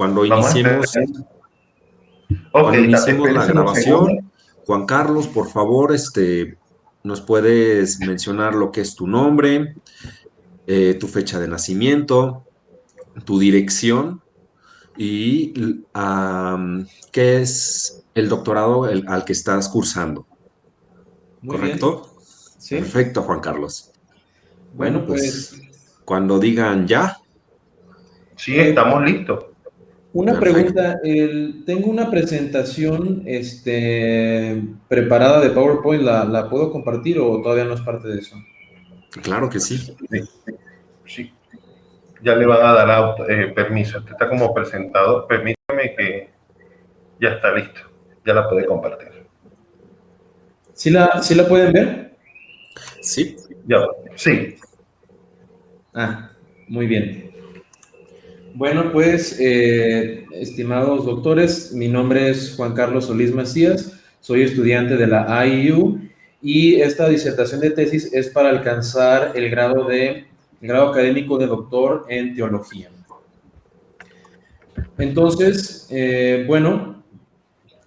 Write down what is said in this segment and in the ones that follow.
Cuando Vamos a esperar. iniciemos, Ok, cuando iniciemos la espérense un segundo. grabación, Juan Carlos, por favor, nos puedes mencionar lo que es tu nombre, tu fecha de nacimiento, tu dirección y qué es el doctorado al que estás cursando. Muy bien, ¿Correcto? sí. Perfecto, Juan Carlos. Bueno, Bueno, pues pues cuando digan ya, Sí, estamos listos. una perfecto. pregunta. Tengo una presentación preparada de PowerPoint. ¿La puedo compartir o todavía no es parte de eso? Claro que sí. Sí, sí. Ya le van a dar permiso. Este está como presentado. Permítame que ya está listo. Ya la puede compartir. ¿Sí la pueden ver? Sí, Ya, sí. Ah, muy bien. Bueno, pues, estimados doctores, mi nombre es Juan Carlos Solís Macías, soy estudiante de la IU y esta disertación de tesis es para alcanzar el grado académico de doctor en teología. Entonces, bueno,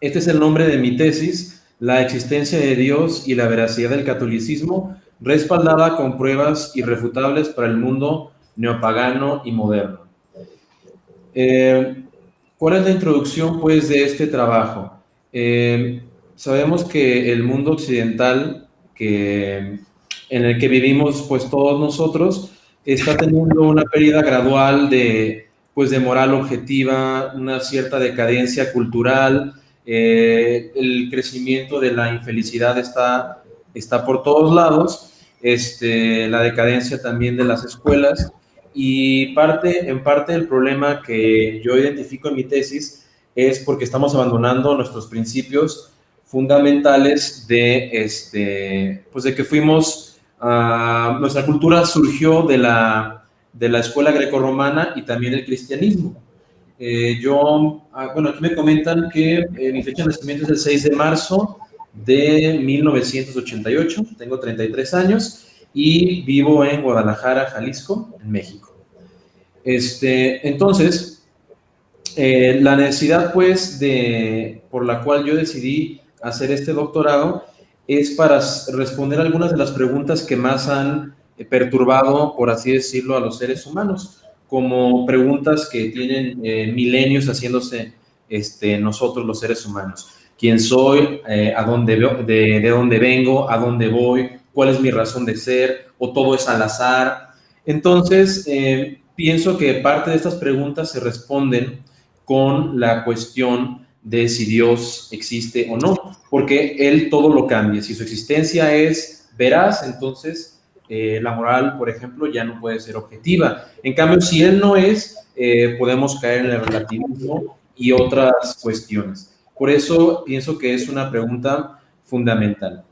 este es el nombre de mi tesis, La existencia de Dios y la veracidad del catolicismo, respaldada con pruebas irrefutables para el mundo neopagano y moderno. ¿Cuál es la introducción, pues, de este trabajo? Sabemos que el mundo occidental en el que vivimos, pues, todos nosotros, está teniendo una pérdida gradual pues, de moral objetiva, una cierta decadencia cultural, el crecimiento de la infelicidad está por todos lados, la decadencia también de las escuelas. Y en parte el problema que yo identifico en mi tesis es porque estamos abandonando nuestros principios fundamentales pues de que nuestra cultura surgió de la escuela grecorromana y también el cristianismo. Bueno, aquí me comentan que mi fecha de nacimiento es el 6 de marzo de 1988, tengo 33 años y vivo en Guadalajara, Jalisco, en México. Entonces, la necesidad, pues, por la cual yo decidí hacer este doctorado es para responder algunas de las preguntas que más han perturbado, por así decirlo, a los seres humanos, como preguntas que tienen milenios haciéndose nosotros los seres humanos. ¿Quién soy? ¿De dónde vengo? ¿A dónde voy? ¿Cuál es mi razón de ser? ¿O todo es al azar? Entonces, pienso que parte de estas preguntas se responden con la cuestión de si Dios existe o no, porque Él todo lo cambia. Si su existencia es veraz, entonces la moral, por ejemplo, ya no puede ser objetiva. En cambio, si Él no es, podemos caer en el relativismo y otras cuestiones. Por eso pienso que es una pregunta fundamental.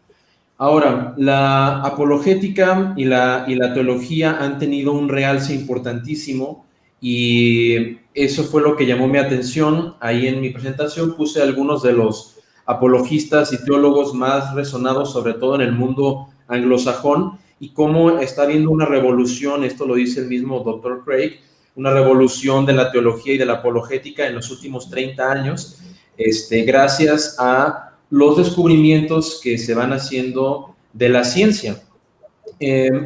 Ahora, la apologética y la teología han tenido un realce importantísimo y eso fue lo que llamó mi atención. Ahí en mi presentación puse algunos de los apologistas y teólogos más resonados, sobre todo en el mundo anglosajón, y cómo está habiendo una revolución, esto lo dice el mismo Dr. Craig, una revolución de la teología y de la apologética en los últimos 30 años, gracias a los descubrimientos que se van haciendo de la ciencia.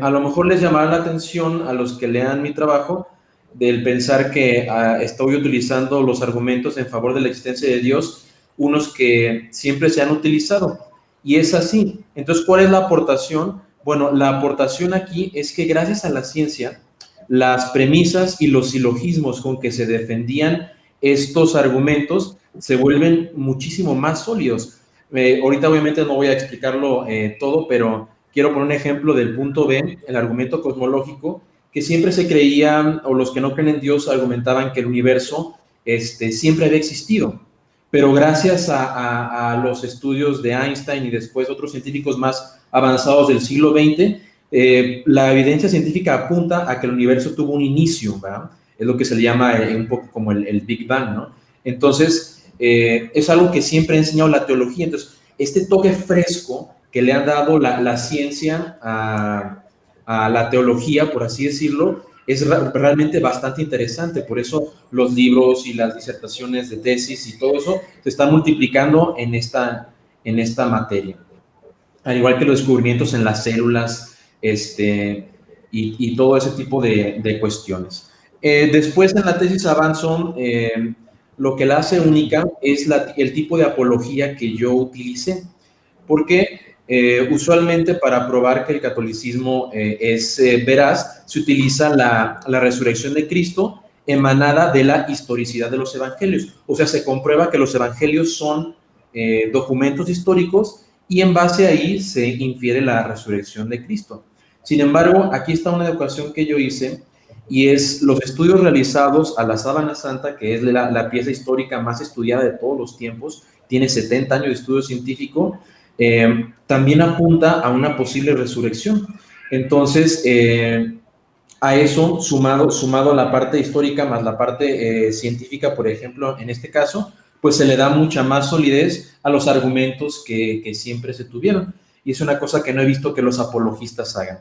A lo mejor les llamará la atención a los que lean mi trabajo del pensar que estoy utilizando los argumentos en favor de la existencia de Dios, unos que siempre se han utilizado. Y es así. Entonces, ¿cuál es la aportación? Bueno, la aportación aquí es que gracias a la ciencia, las premisas y los silogismos con que se defendían estos argumentos se vuelven muchísimo más sólidos. Ahorita obviamente no voy a explicarlo todo, pero quiero poner un ejemplo del punto B, el argumento cosmológico, que siempre se creía, o los que no creen en Dios argumentaban que el universo siempre había existido. Pero gracias a los estudios de Einstein y después otros científicos más avanzados del siglo XX, la evidencia científica apunta a que el universo tuvo un inicio, ¿verdad? Es lo que se le llama un poco como el Big Bang, ¿no? Entonces, es algo que siempre ha enseñado la teología. Entonces, este toque fresco que le ha dado la ciencia a la teología, por así decirlo, es realmente bastante interesante. Por eso los libros y las disertaciones de tesis y todo eso se están multiplicando en esta materia. Al igual que los descubrimientos en las células, y todo ese tipo de cuestiones. Después en la tesis avanzo, lo que la hace única es el tipo de apología que yo utilicé, porque usualmente para probar que el catolicismo es veraz, se utiliza la resurrección de Cristo emanada de la historicidad de los evangelios. O sea, se comprueba que los evangelios son documentos históricos y en base a ahí se infiere la resurrección de Cristo. Sin embargo, aquí está una ecuación que yo hice y es los estudios realizados a la Sábana Santa, que es la pieza histórica más estudiada de todos los tiempos, tiene 70 años de estudio científico, también apunta a una posible resurrección. Entonces, a eso, sumado a la parte histórica más la parte científica, por ejemplo, en este caso, pues se le da mucha más solidez a los argumentos que siempre se tuvieron. Y es una cosa que no he visto que los apologistas hagan.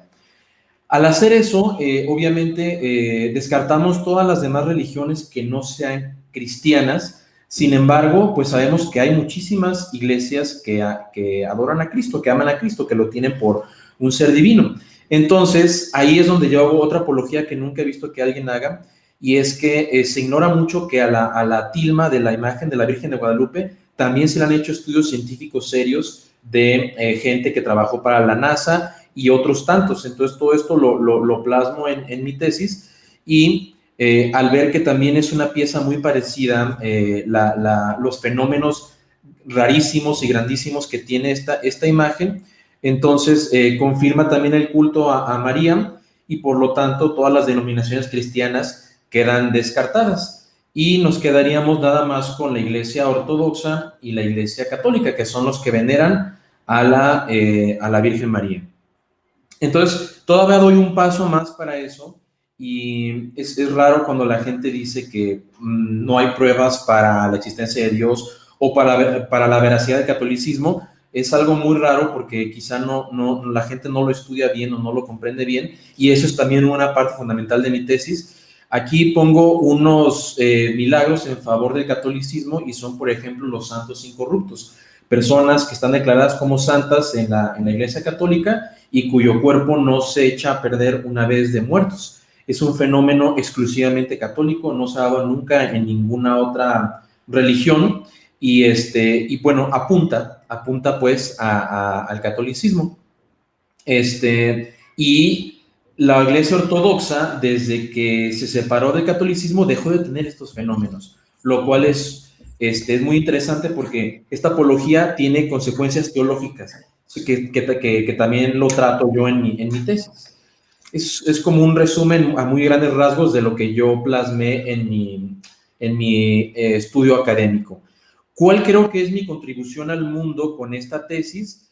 Al hacer eso, obviamente, descartamos todas las demás religiones que no sean cristianas. Sin embargo, pues sabemos que hay muchísimas iglesias que adoran a Cristo, que aman a Cristo, que lo tienen por un ser divino. Entonces, ahí es donde yo hago otra apología que nunca he visto que alguien haga, y es que se ignora mucho que a la tilma de la imagen de la Virgen de Guadalupe también se le han hecho estudios científicos serios de gente que trabajó para la NASA y otros tantos. Entonces, todo esto lo plasmo en mi tesis, y al ver que también es una pieza muy parecida, los fenómenos rarísimos y grandísimos que tiene esta imagen, entonces confirma también el culto a María, y por lo tanto todas las denominaciones cristianas quedan descartadas y nos quedaríamos nada más con la Iglesia Ortodoxa y la Iglesia Católica, que son los que veneran a la Virgen María. Entonces, todavía doy un paso más para eso, y es raro cuando la gente dice que no hay pruebas para la existencia de Dios o para la veracidad del catolicismo. Es algo muy raro porque quizá la gente no lo estudia bien o no lo comprende bien, y eso es también una parte fundamental de mi tesis. Aquí pongo unos milagros en favor del catolicismo, y son, por ejemplo, los santos incorruptos, personas que están declaradas como santas en la Iglesia Católica y cuyo cuerpo no se echa a perder una vez de muertos. Es un fenómeno exclusivamente católico, no se ha dado nunca en ninguna otra religión, y bueno, apunta pues al catolicismo. Y la Iglesia Ortodoxa, desde que se separó del catolicismo, dejó de tener estos fenómenos, lo cual es muy interesante porque esta apología tiene consecuencias teológicas, que también lo trato yo en mi tesis. Es como un resumen a muy grandes rasgos de lo que yo plasmé en mi estudio académico. ¿Cuál creo que es mi contribución al mundo con esta tesis?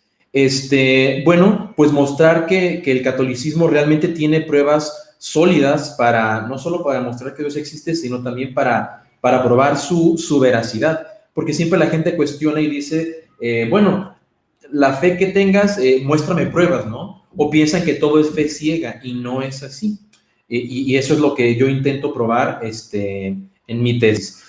Bueno, pues mostrar que el catolicismo realmente tiene pruebas sólidas no solo para demostrar que Dios existe, sino también para probar su veracidad. Porque siempre la gente cuestiona y dice, bueno, la fe que tengas, muéstrame pruebas, ¿no? O piensan que todo es fe ciega, y no es así. Y eso es lo que yo intento probar en mi tesis.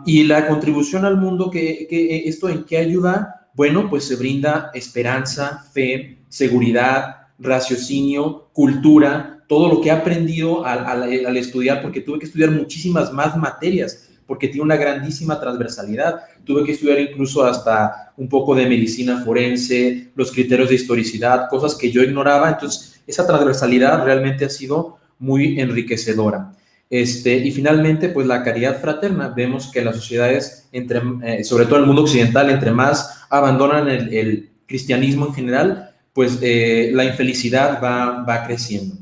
Y la contribución al mundo, ¿esto en qué ayuda? Bueno, pues se brinda esperanza, fe, seguridad, raciocinio, cultura, todo lo que he aprendido al estudiar, porque tuve que estudiar muchísimas más materias, porque tiene una grandísima transversalidad. Tuve que estudiar incluso hasta un poco de medicina forense, los criterios de historicidad, cosas que yo ignoraba. Entonces, esa transversalidad realmente ha sido muy enriquecedora. Y finalmente, pues la caridad fraterna. Vemos que las sociedades, sobre todo el mundo occidental, entre más abandonan el cristianismo en general, pues la infelicidad va creciendo.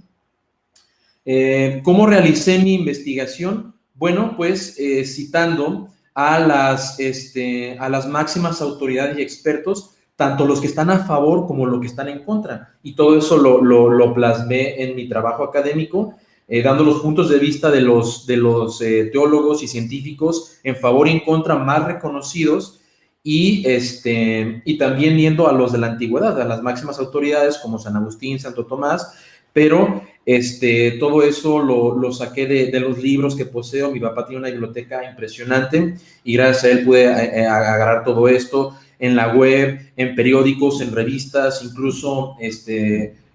¿Cómo realicé mi investigación? Bueno, pues citando a las máximas autoridades y expertos, tanto los que están a favor como los que están en contra. Y todo eso lo plasmé en mi trabajo académico, dando los puntos de vista de los teólogos y científicos en favor y en contra más reconocidos, y también yendo a los de la antigüedad, a las máximas autoridades como San Agustín, Santo Tomás, pero todo eso lo saqué de los libros que poseo. Mi papá tiene una biblioteca impresionante y gracias a él pude agarrar todo esto en la web, en periódicos, en revistas, incluso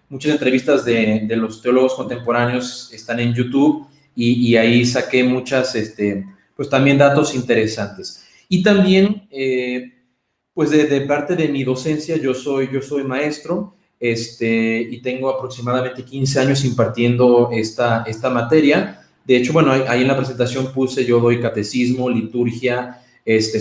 muchas entrevistas de los teólogos contemporáneos están en YouTube y ahí saqué muchas, pues también datos interesantes. Y también, pues de parte de mi docencia, yo soy maestro, y tengo aproximadamente 15 años impartiendo esta materia. De hecho, bueno, ahí en la presentación puse, yo doy catecismo, liturgia,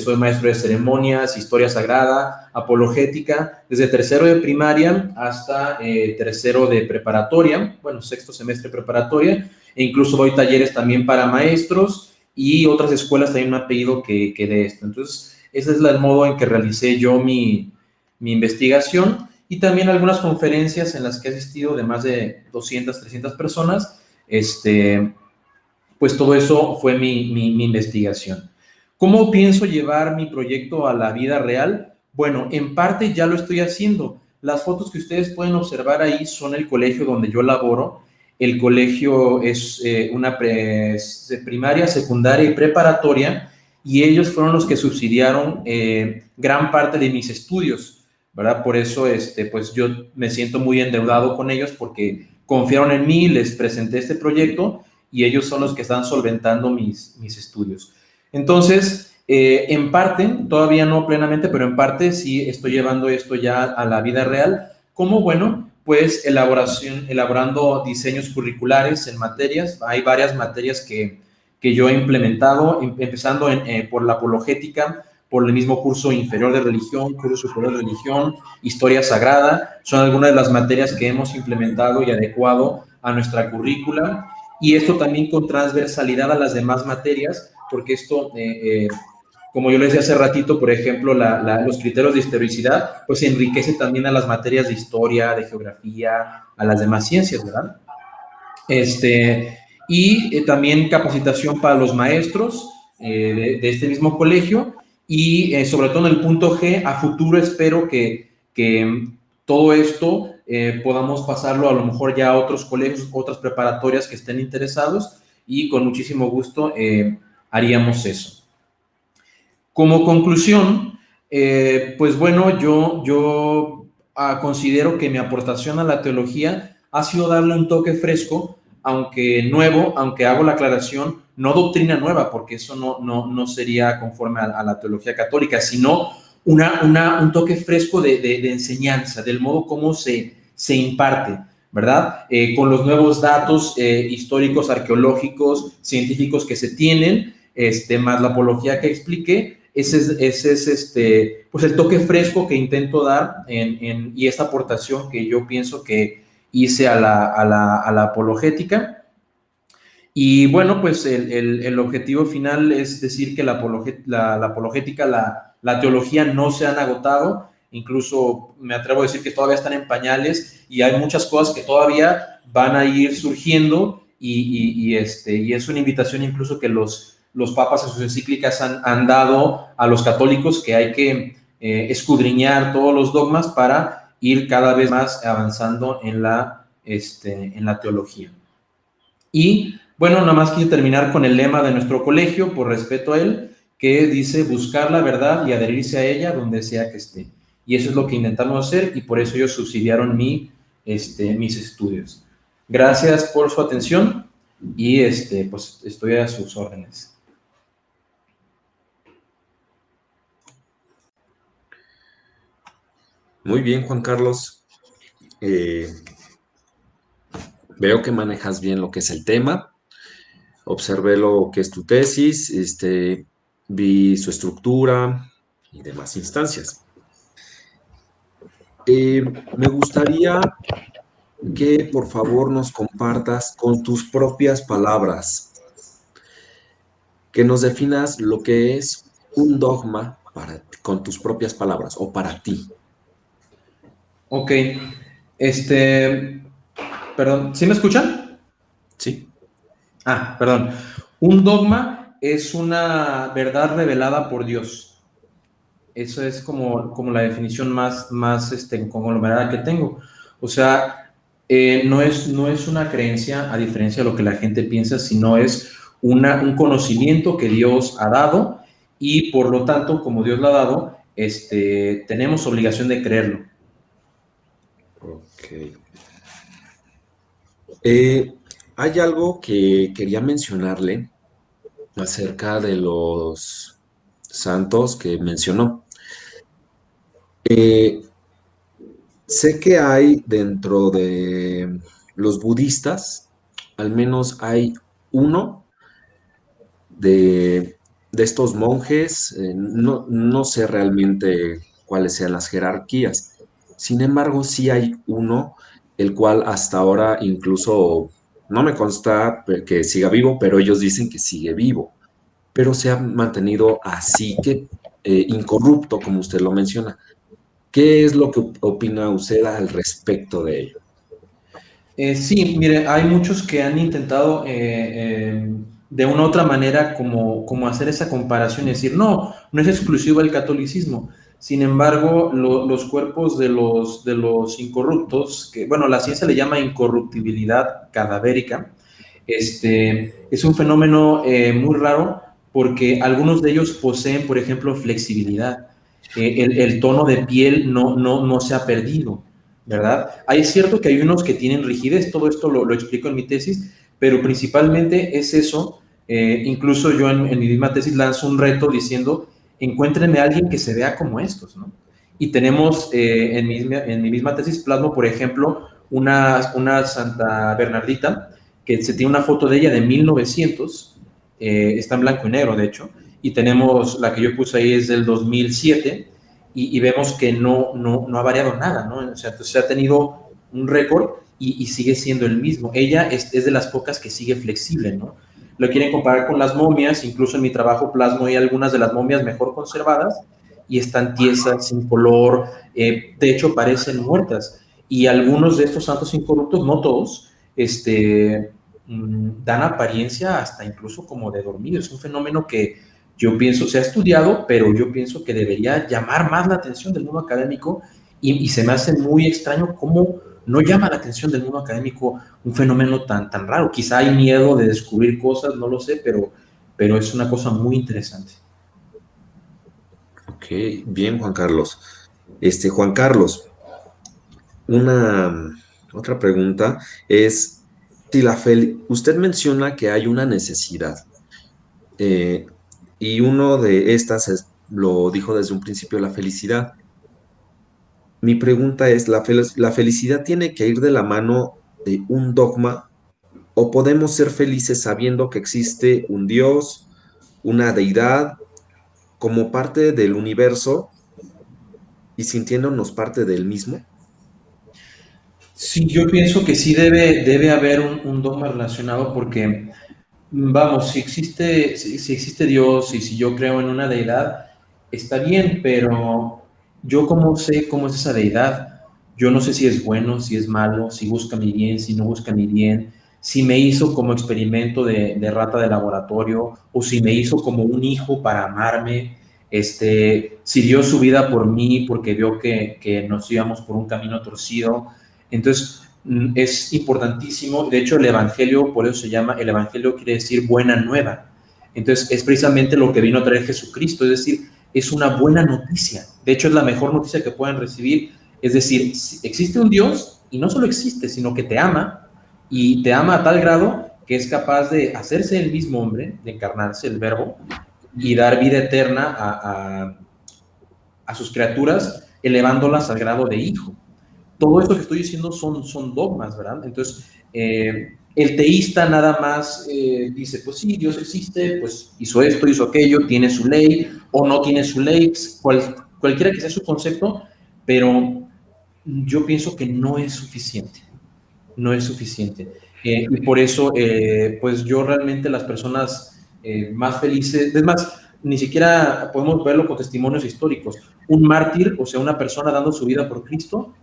soy maestro de ceremonias, historia sagrada, apologética, desde tercero de primaria hasta tercero de preparatoria, bueno, sexto semestre preparatoria, e incluso doy talleres también para maestros y otras escuelas también me han pedido que de esto. Entonces, ese es el modo en que realicé yo mi investigación y también algunas conferencias en las que he asistido de más de 200, 300 personas. Pues todo eso fue mi investigación. ¿Cómo pienso llevar mi proyecto a la vida real? Bueno, en parte ya lo estoy haciendo. Las fotos que ustedes pueden observar ahí son el colegio donde yo laboro. El colegio es una primaria, secundaria y preparatoria, y ellos fueron los que subsidiaron gran parte de mis estudios, ¿verdad? Por eso, pues yo me siento muy endeudado con ellos porque confiaron en mí, les presenté este proyecto y ellos son los que están solventando mis estudios. Entonces, en parte, todavía no plenamente, pero en parte sí estoy llevando esto ya a la vida real. ¿Cómo? Bueno, pues elaborando diseños curriculares en materias. Hay varias materias que yo he implementado, empezando por la apologética, por el mismo curso inferior de religión, curso superior de religión, historia sagrada. Son algunas de las materias que hemos implementado y adecuado a nuestra currícula. Y esto también con transversalidad a las demás materias, porque esto, como yo les decía hace ratito, por ejemplo, los criterios de historicidad, pues enriquece también a las materias de historia, de geografía, a las demás ciencias, ¿verdad? Y también capacitación para los maestros de este mismo colegio y sobre todo en el punto G, a futuro espero que todo esto podamos pasarlo a lo mejor ya a otros colegios, otras preparatorias que estén interesados y con muchísimo gusto haríamos eso. Como conclusión, pues bueno, yo considero que mi aportación a la teología ha sido darle un toque fresco, aunque nuevo, aunque hago la aclaración, no doctrina nueva, porque eso no sería conforme a la teología católica, sino un toque fresco de enseñanza, del modo como se imparte, ¿verdad? Con los nuevos datos históricos, arqueológicos, científicos que se tienen, más la apología que expliqué. Ese es pues el toque fresco que intento dar y esta aportación que yo pienso que hice a la apologética. Y bueno, pues el objetivo final es decir que la apologética, la teología no se han agotado, incluso me atrevo a decir que todavía están en pañales y hay muchas cosas que todavía van a ir surgiendo y es una invitación incluso que los papas en sus encíclicas han dado a los católicos, que hay que escudriñar todos los dogmas para ir cada vez más avanzando en la teología. Y bueno, nada más quise terminar con el lema de nuestro colegio, por respeto a él, que dice buscar la verdad y adherirse a ella donde sea que esté. Y eso es lo que intentamos hacer y por eso ellos subsidiaron mis estudios. Gracias por su atención y pues estoy a sus órdenes. Muy bien, Juan Carlos. Veo que manejas bien lo que es el tema. Observé lo que es tu tesis, vi su estructura y demás instancias. Me gustaría que por favor nos compartas con tus propias palabras, que nos definas lo que es un dogma con tus propias palabras o para ti. Ok, perdón, ¿sí me escuchan? Sí. Perdón. Un dogma es una verdad revelada por Dios. Eso es como la definición más conglomerada que tengo. O sea, No es una creencia, a diferencia de lo que la gente piensa, sino es un conocimiento que Dios ha dado y por lo tanto, como Dios lo ha dado, tenemos obligación de creerlo. Ok. Eh, Hay algo que quería mencionarle acerca de los santos que mencionó. Eh, Sé que hay dentro de los budistas, al menos hay uno de estos monjes, no sé realmente cuáles sean las jerarquías. Sin embargo, sí hay uno, el cual hasta ahora incluso no me consta que siga vivo, pero ellos dicen que sigue vivo, pero se ha mantenido así que incorrupto, como usted lo menciona. ¿Qué es lo que opina usted al respecto de ello? Sí, mire, hay muchos que han intentado de una u otra manera como hacer esa comparación y decir, no es exclusivo del catolicismo. Sin embargo, los cuerpos de los incorruptos, que bueno, la ciencia le llama incorruptibilidad cadavérica, es un fenómeno muy raro porque algunos de ellos poseen, por ejemplo, flexibilidad. El tono de piel no se ha perdido, ¿verdad? Es cierto que hay unos que tienen rigidez, todo esto lo explico en mi tesis, pero principalmente es eso. Incluso yo en mi misma tesis lanzo un reto diciendo, encuéntrenme a alguien que se vea como estos, ¿no? Y tenemos en mi misma tesis plasmo, por ejemplo, una Santa Bernardita, que se tiene una foto de ella de 1900, está en blanco y negro, de hecho, y tenemos la que yo puse ahí es del 2007, y vemos que no ha variado nada, ¿no? O sea, entonces se ha tenido un récord y sigue siendo el mismo. Ella es de las pocas que sigue flexible, ¿no? Lo quieren comparar con las momias, incluso en mi trabajo plasmo hay algunas de las momias mejor conservadas y están tiesas, sin color, de hecho parecen muertas. Y algunos de estos santos incorruptos, no todos, dan apariencia hasta incluso como de dormir. Es un fenómeno que yo pienso, se ha estudiado, pero yo pienso que debería llamar más la atención del mundo académico y se me hace muy extraño cómo no llama la atención del mundo académico un fenómeno tan raro. Quizá hay miedo de descubrir cosas, no lo sé, pero es una cosa muy interesante. Ok, bien, Juan Carlos. Juan Carlos, una otra pregunta es si usted menciona que hay una necesidad, eh, y uno de estas lo dijo desde un principio, la felicidad. Mi pregunta es, ¿la felicidad tiene que ir de la mano de un dogma o podemos ser felices sabiendo que existe un Dios, una deidad, como parte del universo y sintiéndonos parte del mismo? Sí, yo pienso que sí debe haber un dogma relacionado porque, vamos, si existe Dios y si yo creo en una deidad, está bien, pero yo cómo sé cómo es esa deidad. Yo no sé si es bueno, si es malo, si busca mi bien, si no busca mi bien, si me hizo como experimento de rata de laboratorio o si me hizo como un hijo para amarme, si dio su vida por mí porque vio que nos íbamos por un camino torcido. Entonces, es importantísimo. De hecho, el Evangelio, por eso se llama, el Evangelio quiere decir buena nueva. Entonces, es precisamente lo que vino a traer Jesucristo, es decir, es una buena noticia. De hecho, es la mejor noticia que pueden recibir. Es decir, existe un Dios y no solo existe, sino que te ama y te ama a tal grado que es capaz de hacerse el mismo hombre, de encarnarse el verbo y dar vida eterna a sus criaturas, elevándolas al grado de hijo. Todo esto que estoy diciendo son dogmas, ¿verdad? Entonces, el teísta nada más dice, pues sí, Dios existe, pues hizo esto, hizo aquello, tiene su ley o no tiene su ley, cualquiera que sea su concepto, pero yo pienso que no es suficiente, no es suficiente. Y por eso, pues yo realmente las personas más felices, es más, ni siquiera podemos verlo con testimonios históricos. Un mártir, o sea, una persona dando su vida por Cristo,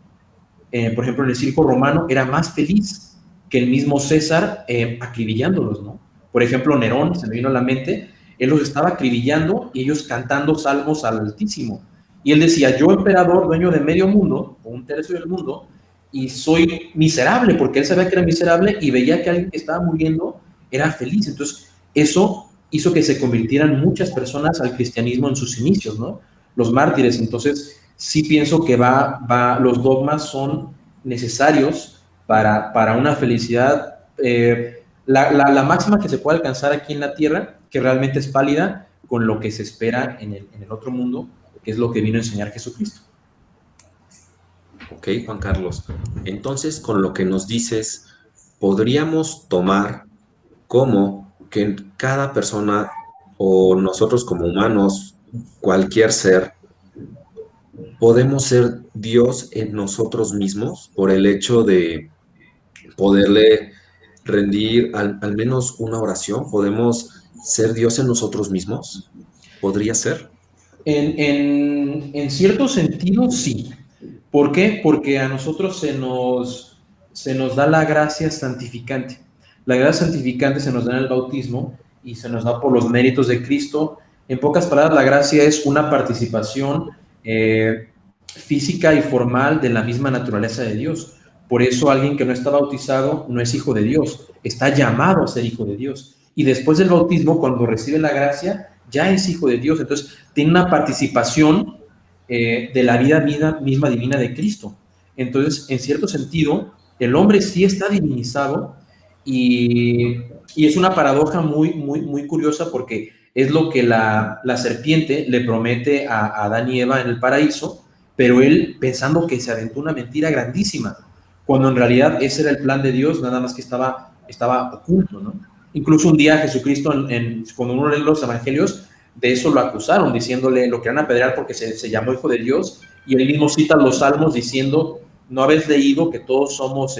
por ejemplo, en el circo romano, era más feliz que el mismo César acribillándolos, ¿no? Por ejemplo, Nerón, se me vino a la mente, él los estaba acribillando y ellos cantando salmos al Altísimo. Y él decía, yo emperador, dueño de medio mundo, o un tercio del mundo, y soy miserable, porque él sabía que era miserable y veía que alguien que estaba muriendo era feliz. Entonces, eso hizo que se convirtieran muchas personas al cristianismo en sus inicios, ¿no? Los mártires. Entonces, sí pienso que los dogmas son necesarios para una felicidad, la máxima que se puede alcanzar aquí en la tierra, que realmente es válida con lo que se espera en el otro mundo, que es lo que vino a enseñar Jesucristo. Ok, Juan Carlos. Entonces, con lo que nos dices, podríamos tomar como que cada persona o nosotros como humanos, cualquier ser, podemos ser Dios en nosotros mismos por el hecho de poderle rendir al menos una oración. ¿Podemos ser Dios en nosotros mismos? ¿Podría ser? En cierto sentido, sí. ¿Por qué? Porque a nosotros se nos da la gracia santificante. La gracia santificante se nos da en el bautismo y se nos da por los méritos de Cristo. En pocas palabras, la gracia es una participación física y formal de la misma naturaleza de Dios. Por eso alguien que no está bautizado no es hijo de Dios, está llamado a ser hijo de Dios. Y después del bautismo, cuando recibe la gracia, ya es hijo de Dios. Entonces, tiene una participación de la vida misma divina de Cristo. Entonces, en cierto sentido, el hombre sí está divinizado y es una paradoja muy curiosa porque es lo que la serpiente le promete a Adán y Eva en el paraíso, pero él pensando que se aventó una mentira grandísima, cuando en realidad ese era el plan de Dios, nada más que estaba oculto, ¿no? Incluso un día Jesucristo, cuando uno lee los evangelios, de eso lo acusaron, diciéndole, lo querían apedrear porque se llamó hijo de Dios, y él mismo cita los salmos diciendo, no habéis leído que todos somos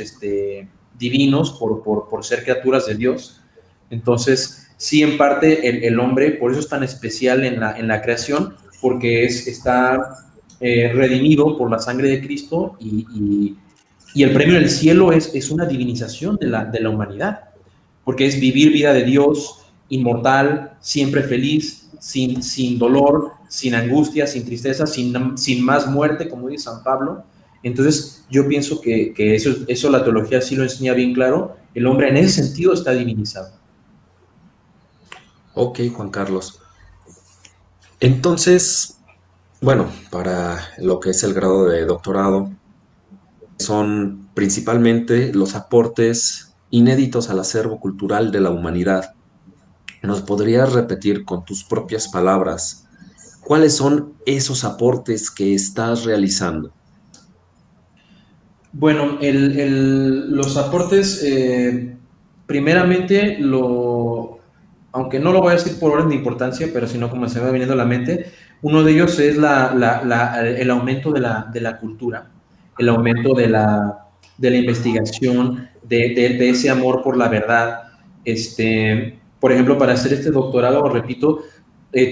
divinos por ser criaturas de Dios. Entonces, sí, en parte el hombre, por eso es tan especial en la creación, porque está redimido por la sangre de Cristo y el premio del cielo es una divinización de la humanidad, porque es vivir vida de Dios, inmortal, siempre feliz, sin dolor, sin angustia, sin tristeza, sin más muerte, como dice San Pablo. Entonces, yo pienso que eso la teología sí lo enseña bien claro. El hombre en ese sentido está divinizado. Ok, Juan Carlos. Entonces, bueno, para lo que es el grado de doctorado, son principalmente los aportes inéditos al acervo cultural de la humanidad. ¿Nos podrías repetir con tus propias palabras cuáles son esos aportes que estás realizando? Bueno, los aportes, primeramente, aunque no lo voy a decir por orden de importancia, pero sino como se me va viniendo a la mente, uno de ellos es el aumento de la cultura, el aumento de la investigación, de ese amor por la verdad. Por ejemplo, para hacer este doctorado, repito,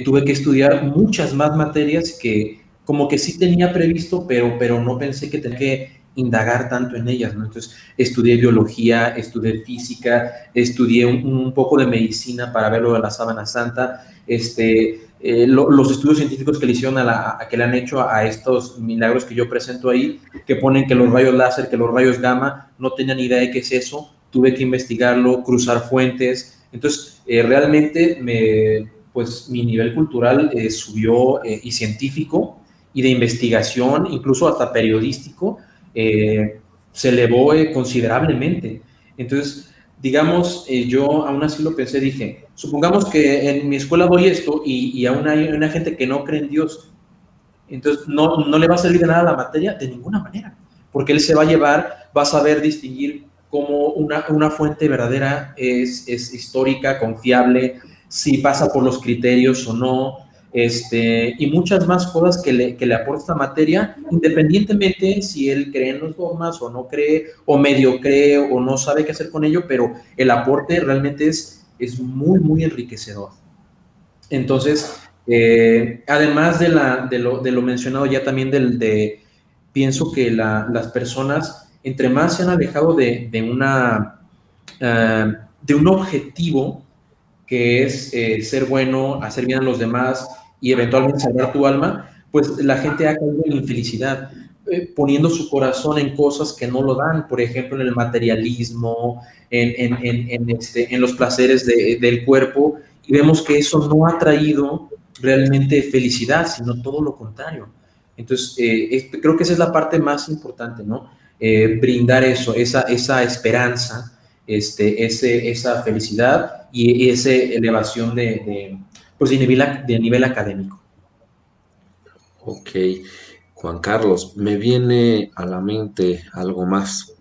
tuve que estudiar muchas más materias que como que sí tenía previsto, pero no pensé que tenía que indagar tanto en ellas, ¿no? Entonces, estudié biología, estudié física, estudié un poco de medicina para ver lo de la sábana santa, los estudios científicos que le hicieron que le han hecho a estos milagros que yo presento ahí, que ponen que los rayos láser, que los rayos gamma, no tenían ni idea de qué es eso, tuve que investigarlo, cruzar fuentes. Entonces, realmente pues mi nivel cultural subió y científico y de investigación, incluso hasta periodístico, se elevó considerablemente. Entonces, digamos, yo aún así lo pensé, dije, supongamos que en mi escuela doy esto y aún hay una gente que no cree en Dios, entonces no le va a servir de nada la materia de ninguna manera, porque él se va a llevar, va a saber distinguir cómo una fuente verdadera es histórica, confiable, si pasa por los criterios o no, y muchas más cosas que le aporta esta materia, independientemente si él cree en los dogmas o no cree, o medio cree o no sabe qué hacer con ello, pero el aporte realmente es muy enriquecedor. Entonces, además de lo mencionado ya también pienso que las personas, entre más se han alejado de un objetivo que es ser bueno, hacer bien a los demás y eventualmente salvar tu alma, pues la gente ha caído en infelicidad. poniendo su corazón en cosas que no lo dan, por ejemplo, en el materialismo, en los placeres del cuerpo, y vemos que eso no ha traído realmente felicidad, sino todo lo contrario. Entonces, creo que esa es la parte más importante, ¿no? Brindar eso, esa esperanza, esa felicidad y esa elevación pues de nivel académico. Ok, Juan Carlos, me viene a la mente algo más.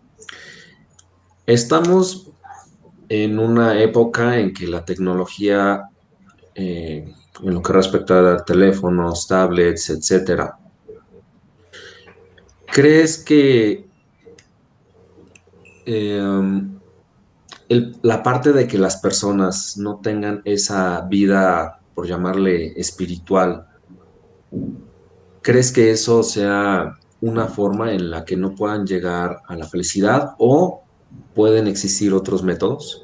Estamos en una época en que la tecnología, en lo que respecta a teléfonos, tablets, etcétera, ¿crees que eh, la parte de que las personas no tengan esa vida, por llamarle espiritual, crees que eso sea una forma en la que no puedan llegar a la felicidad o pueden existir otros métodos?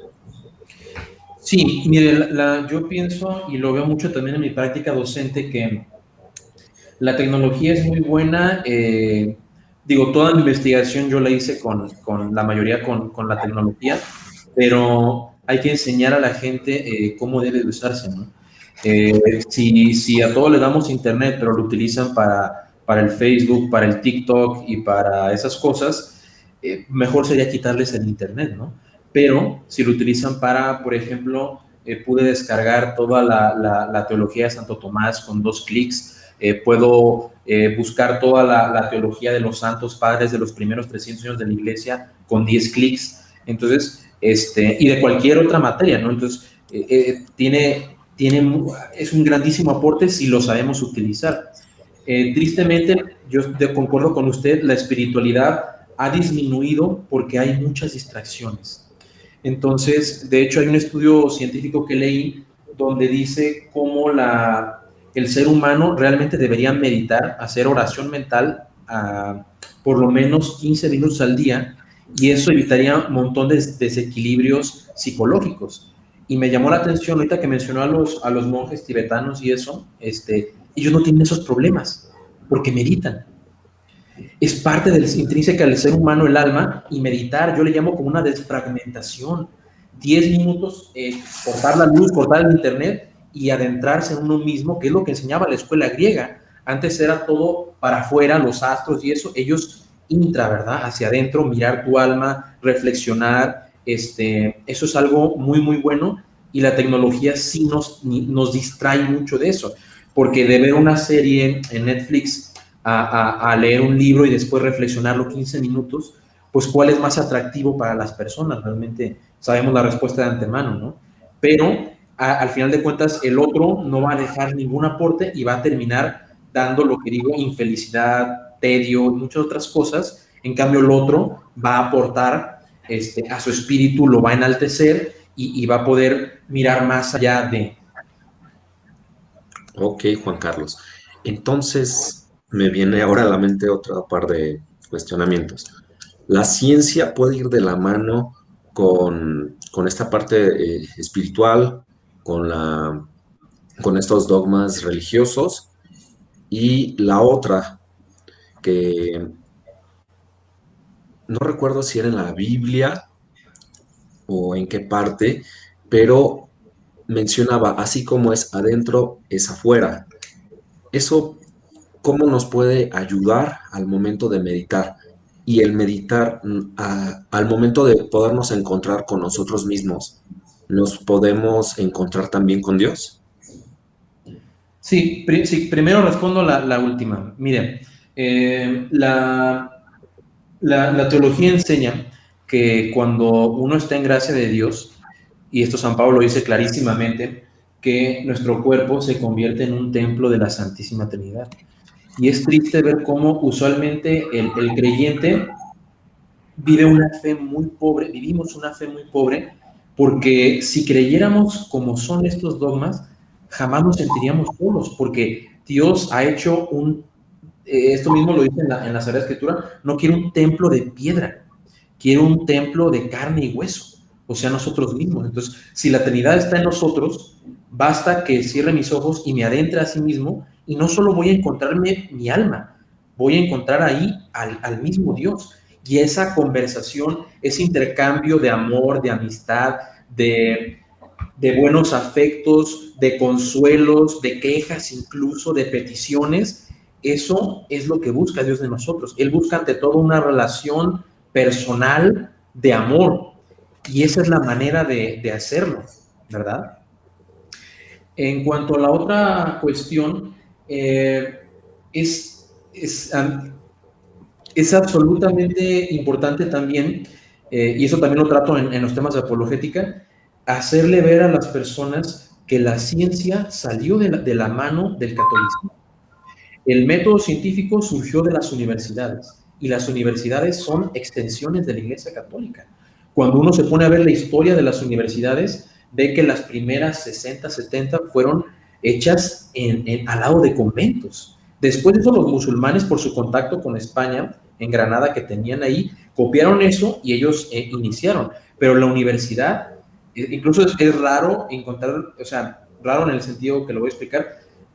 Sí, mire, yo pienso y lo veo mucho también en mi práctica docente que la tecnología es muy buena. Digo, toda mi investigación yo la hice con la mayoría con la tecnología, pero hay que enseñar a la gente cómo debe de usarse, ¿no? Si a todos le damos internet, pero lo utilizan para el Facebook, para el TikTok y para esas cosas, mejor sería quitarles el internet, ¿no? Pero si lo utilizan para, por ejemplo, pude descargar toda la teología de Santo Tomás con 2 clics. Puedo buscar toda la teología de los santos padres de los primeros 300 años de la iglesia con 10 clics. Entonces, y de cualquier otra materia, ¿no? Entonces, es un grandísimo aporte si lo sabemos utilizar. Tristemente, yo concuerdo con usted, la espiritualidad ha disminuido porque hay muchas distracciones. Entonces, de hecho, hay un estudio científico que leí donde dice cómo el ser humano realmente debería meditar, hacer oración mental por lo menos 15 minutos al día, y eso evitaría un montón de desequilibrios psicológicos. Y me llamó la atención ahorita que mencionó a los monjes tibetanos y eso, ellos no tienen esos problemas porque meditan. Es parte intrínseca del ser humano el alma, y meditar yo le llamo como una desfragmentación. 10 minutos, cortar la luz, cortar el internet y adentrarse en uno mismo, que es lo que enseñaba la escuela griega. Antes era todo para afuera, los astros y eso, ellos intra, ¿verdad? Hacia adentro, mirar tu alma, reflexionar, eso es algo muy, muy bueno, y la tecnología sí nos distrae mucho de eso, porque de ver una serie en Netflix a leer un libro y después reflexionarlo 15 minutos, pues ¿cuál es más atractivo para las personas? Realmente sabemos la respuesta de antemano, ¿no? Pero al final de cuentas el otro no va a dejar ningún aporte y va a terminar dando lo que digo, infelicidad, tedio y muchas otras cosas. En cambio el otro va a aportar a su espíritu, lo va a enaltecer y va a poder mirar más allá de... Ok, Juan Carlos. Entonces, me viene ahora a la mente otra par de cuestionamientos. ¿La ciencia puede ir de la mano con esta parte espiritual, con estos dogmas religiosos? Y la otra, que no recuerdo si era en la Biblia o en qué parte, pero mencionaba, así como es adentro, es afuera. Eso, ¿cómo nos puede ayudar al momento de meditar? Y el meditar, al momento de podernos encontrar con nosotros mismos, ¿nos podemos encontrar también con Dios? Sí, primero respondo la última. Miren, la teología enseña que cuando uno está en gracia de Dios, y esto San Pablo lo dice clarísimamente, que nuestro cuerpo se convierte en un templo de la Santísima Trinidad. Y es triste ver cómo usualmente el creyente vivimos una fe muy pobre, porque si creyéramos como son estos dogmas, jamás nos sentiríamos solos, porque Dios ha hecho esto mismo lo dice en la Sagrada Escritura, no quiere un templo de piedra, quiere un templo de carne y hueso, o sea, nosotros mismos. Entonces, si la Trinidad está en nosotros, basta que cierre mis ojos y me adentre a sí mismo, y no solo voy a encontrarme mi alma, voy a encontrar ahí al mismo Dios. Y esa conversación, ese intercambio de amor, de amistad, de buenos afectos, de consuelos, de quejas, incluso de peticiones, eso es lo que busca Dios de nosotros. Él busca ante todo una relación personal de amor, y esa es la manera de hacerlo, ¿verdad? En cuanto a la otra cuestión, es absolutamente importante también, y eso también lo trato en los temas de apologética, hacerle ver a las personas que la ciencia salió de la mano del catolicismo. El método científico surgió de las universidades, y las universidades son extensiones de la Iglesia Católica. Cuando uno se pone a ver la historia de las universidades, ve que las primeras 60, 70 fueron hechas al lado de conventos. Después de eso, los musulmanes, por su contacto con España, en Granada, que tenían ahí, copiaron eso y ellos iniciaron. Pero la universidad, incluso es raro encontrar, o sea, raro en el sentido que lo voy a explicar,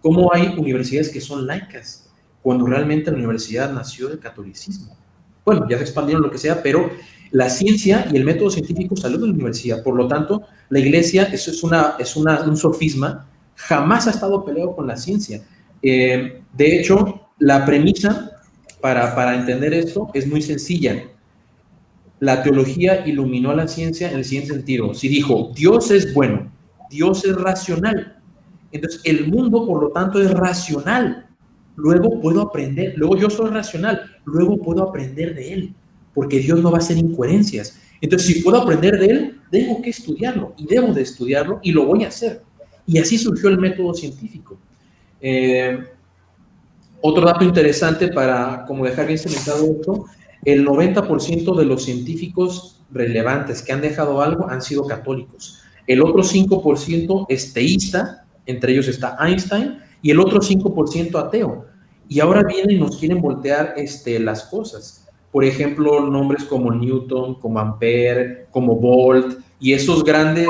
cómo hay universidades que son laicas, cuando realmente la universidad nació del catolicismo. Bueno, ya se expandieron lo que sea, pero la ciencia y el método científico salió de la universidad. Por lo tanto, la iglesia, eso es un sofisma, jamás ha estado peleado con la ciencia. De hecho, la premisa para entender esto es muy sencilla. La teología iluminó a la ciencia en el siguiente sentido. Si dijo, Dios es bueno, Dios es racional, entonces el mundo, por lo tanto, es racional. Luego puedo aprender, luego yo soy racional, luego puedo aprender de él, porque Dios no va a hacer incoherencias. Entonces, si puedo aprender de él, tengo que estudiarlo, y debo de estudiarlo, y lo voy a hacer. Y así surgió el método científico. Otro dato interesante para como dejar bien cementado esto, el 90% de los científicos relevantes que han dejado algo han sido católicos. El otro 5% es teísta, entre ellos está Einstein, y el otro 5% ateo. Y ahora vienen y nos quieren voltear las cosas. Por ejemplo, nombres como Newton, como Ampere, como Volt, y esos grandes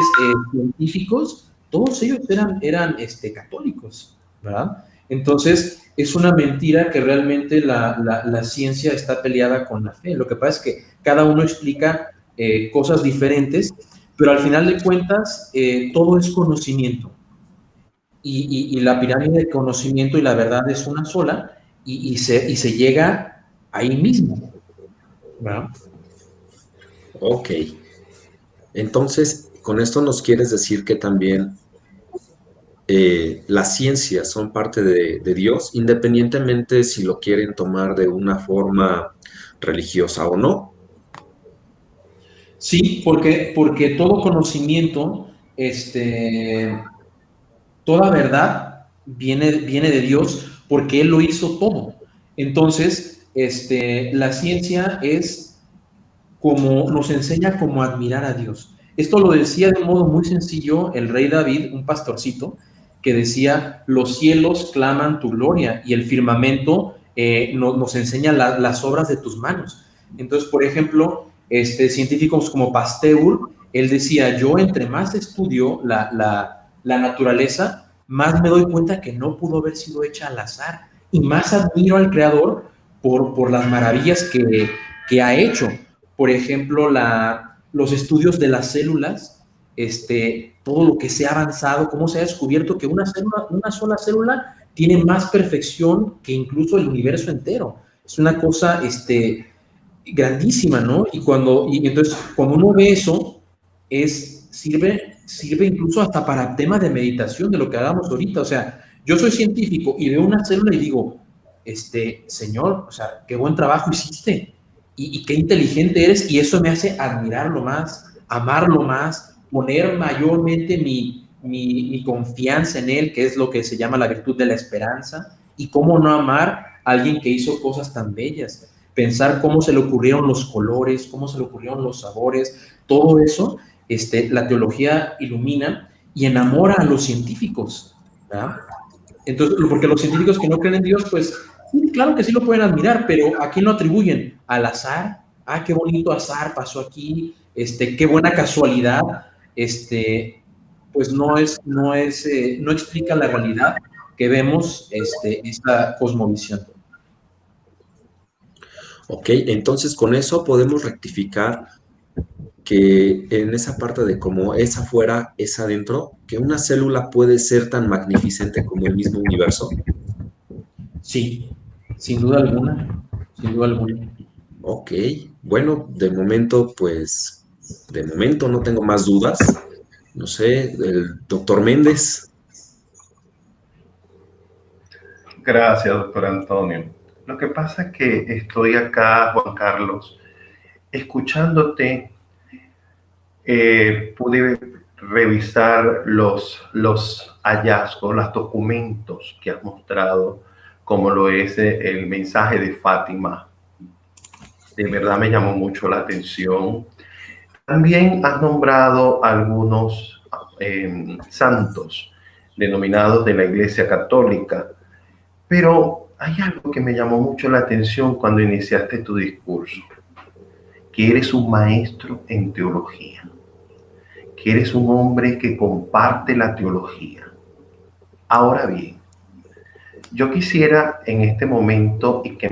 científicos, todos ellos eran católicos, ¿verdad? Entonces, es una mentira que realmente la ciencia está peleada con la fe. Lo que pasa es que cada uno explica cosas diferentes, pero al final de cuentas, todo es conocimiento. Y la pirámide de conocimiento y la verdad es una sola, y se llega ahí mismo, ¿verdad? Ok. Entonces, con esto nos quieres decir que también las ciencias son parte de Dios, independientemente si lo quieren tomar de una forma religiosa o no. Sí, porque todo conocimiento, toda verdad viene de Dios, porque Él lo hizo todo. Entonces, la ciencia es como nos enseña cómo admirar a Dios. Esto lo decía de un modo muy sencillo el rey David, un pastorcito, que decía, los cielos claman tu gloria y el firmamento nos enseña las obras de tus manos. Entonces, por ejemplo, científicos como Pasteur, él decía, yo entre más estudio la naturaleza, más me doy cuenta que no pudo haber sido hecha al azar, y más admiro al Creador por las maravillas que ha hecho. Por ejemplo, los estudios de las células, todo lo que se ha avanzado, cómo se ha descubierto que una sola célula tiene más perfección que incluso el universo entero. Es una cosa grandísima, ¿no? Y entonces, cuando uno ve eso, sirve incluso hasta para temas de meditación, de lo que hablamos ahorita. O sea, yo soy científico y veo una célula y digo, Señor, o sea, qué buen trabajo hiciste y qué inteligente eres, y eso me hace admirarlo más, amarlo más, poner mayormente mi confianza en él, que es lo que se llama la virtud de la esperanza. Y cómo no amar a alguien que hizo cosas tan bellas, pensar cómo se le ocurrieron los colores, cómo se le ocurrieron los sabores, todo eso, la teología ilumina y enamora a los científicos, ¿verdad? Entonces, porque los científicos que no creen en Dios, pues, sí, claro que sí lo pueden admirar, pero ¿a quién lo atribuyen? ¿Al azar? Ah, qué bonito azar pasó aquí, qué buena casualidad, pues no explica la realidad que vemos, esta cosmovisión. Ok, entonces con eso podemos rectificar que en esa parte de cómo es afuera, es adentro, que una célula puede ser tan magnificente como el mismo universo. Sí, sin duda alguna, sin duda alguna. Ok, bueno, de momento no tengo más dudas. No sé, el doctor Méndez. Gracias, doctor Antonio. Lo que pasa es que estoy acá, Juan Carlos, escuchándote. Pude revisar los hallazgos, los documentos que has mostrado, como lo es el mensaje de Fátima. De verdad me llamó mucho la atención. También has nombrado algunos santos denominados de la Iglesia Católica, pero hay algo que me llamó mucho la atención cuando iniciaste tu discurso, que eres un maestro en teología, que eres un hombre que comparte la teología. Ahora bien, yo quisiera en este momento, y que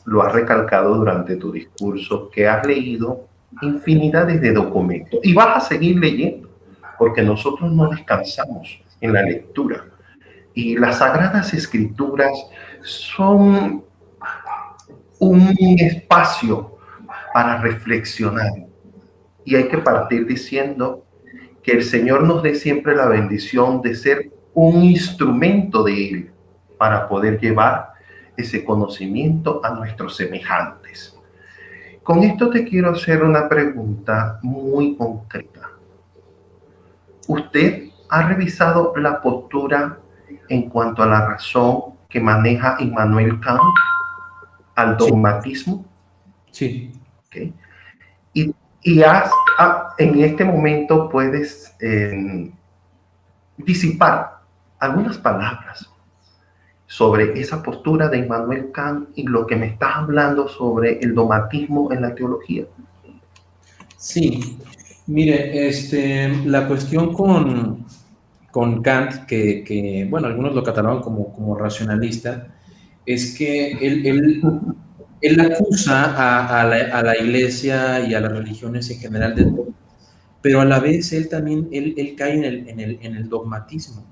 lo has recalcado durante tu discurso, que has leído infinidades de documentos y vas a seguir leyendo, porque nosotros no descansamos en la lectura. Y las Sagradas Escrituras son un espacio para reflexionar. Y hay que partir diciendo que el Señor nos dé siempre la bendición de ser un instrumento de Él para poder llevar ese conocimiento a nuestros semejantes. Con esto te quiero hacer una pregunta muy concreta. ¿Usted ha revisado la postura en cuanto a la razón que maneja Immanuel Kant al dogmatismo? Sí. ¿Okay? Y en este momento puedes disipar algunas palabras sobre esa postura de Immanuel Kant y lo que me estás hablando sobre el dogmatismo en la teología. Sí, mire, la cuestión con Kant, bueno, algunos lo catalogan como racionalista, es que él acusa a la iglesia y a las religiones en general de todo, pero a la vez él también él cae en el dogmatismo,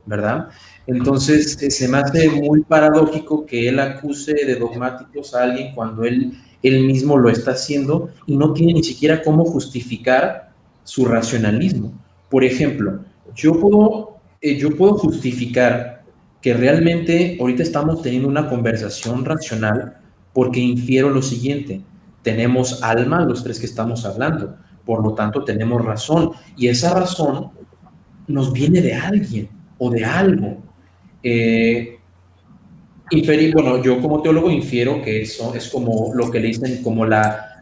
¿verdad? Entonces se me hace muy paradójico que él acuse de dogmáticos a alguien cuando él mismo lo está haciendo y no tiene ni siquiera cómo justificar su racionalismo. Por ejemplo, yo puedo justificar que realmente ahorita estamos teniendo una conversación racional porque infiero lo siguiente: tenemos alma los tres que estamos hablando, por lo tanto tenemos razón, y esa razón nos viene de alguien o de algo. Bueno, yo como teólogo infiero que eso es como lo que le dicen como la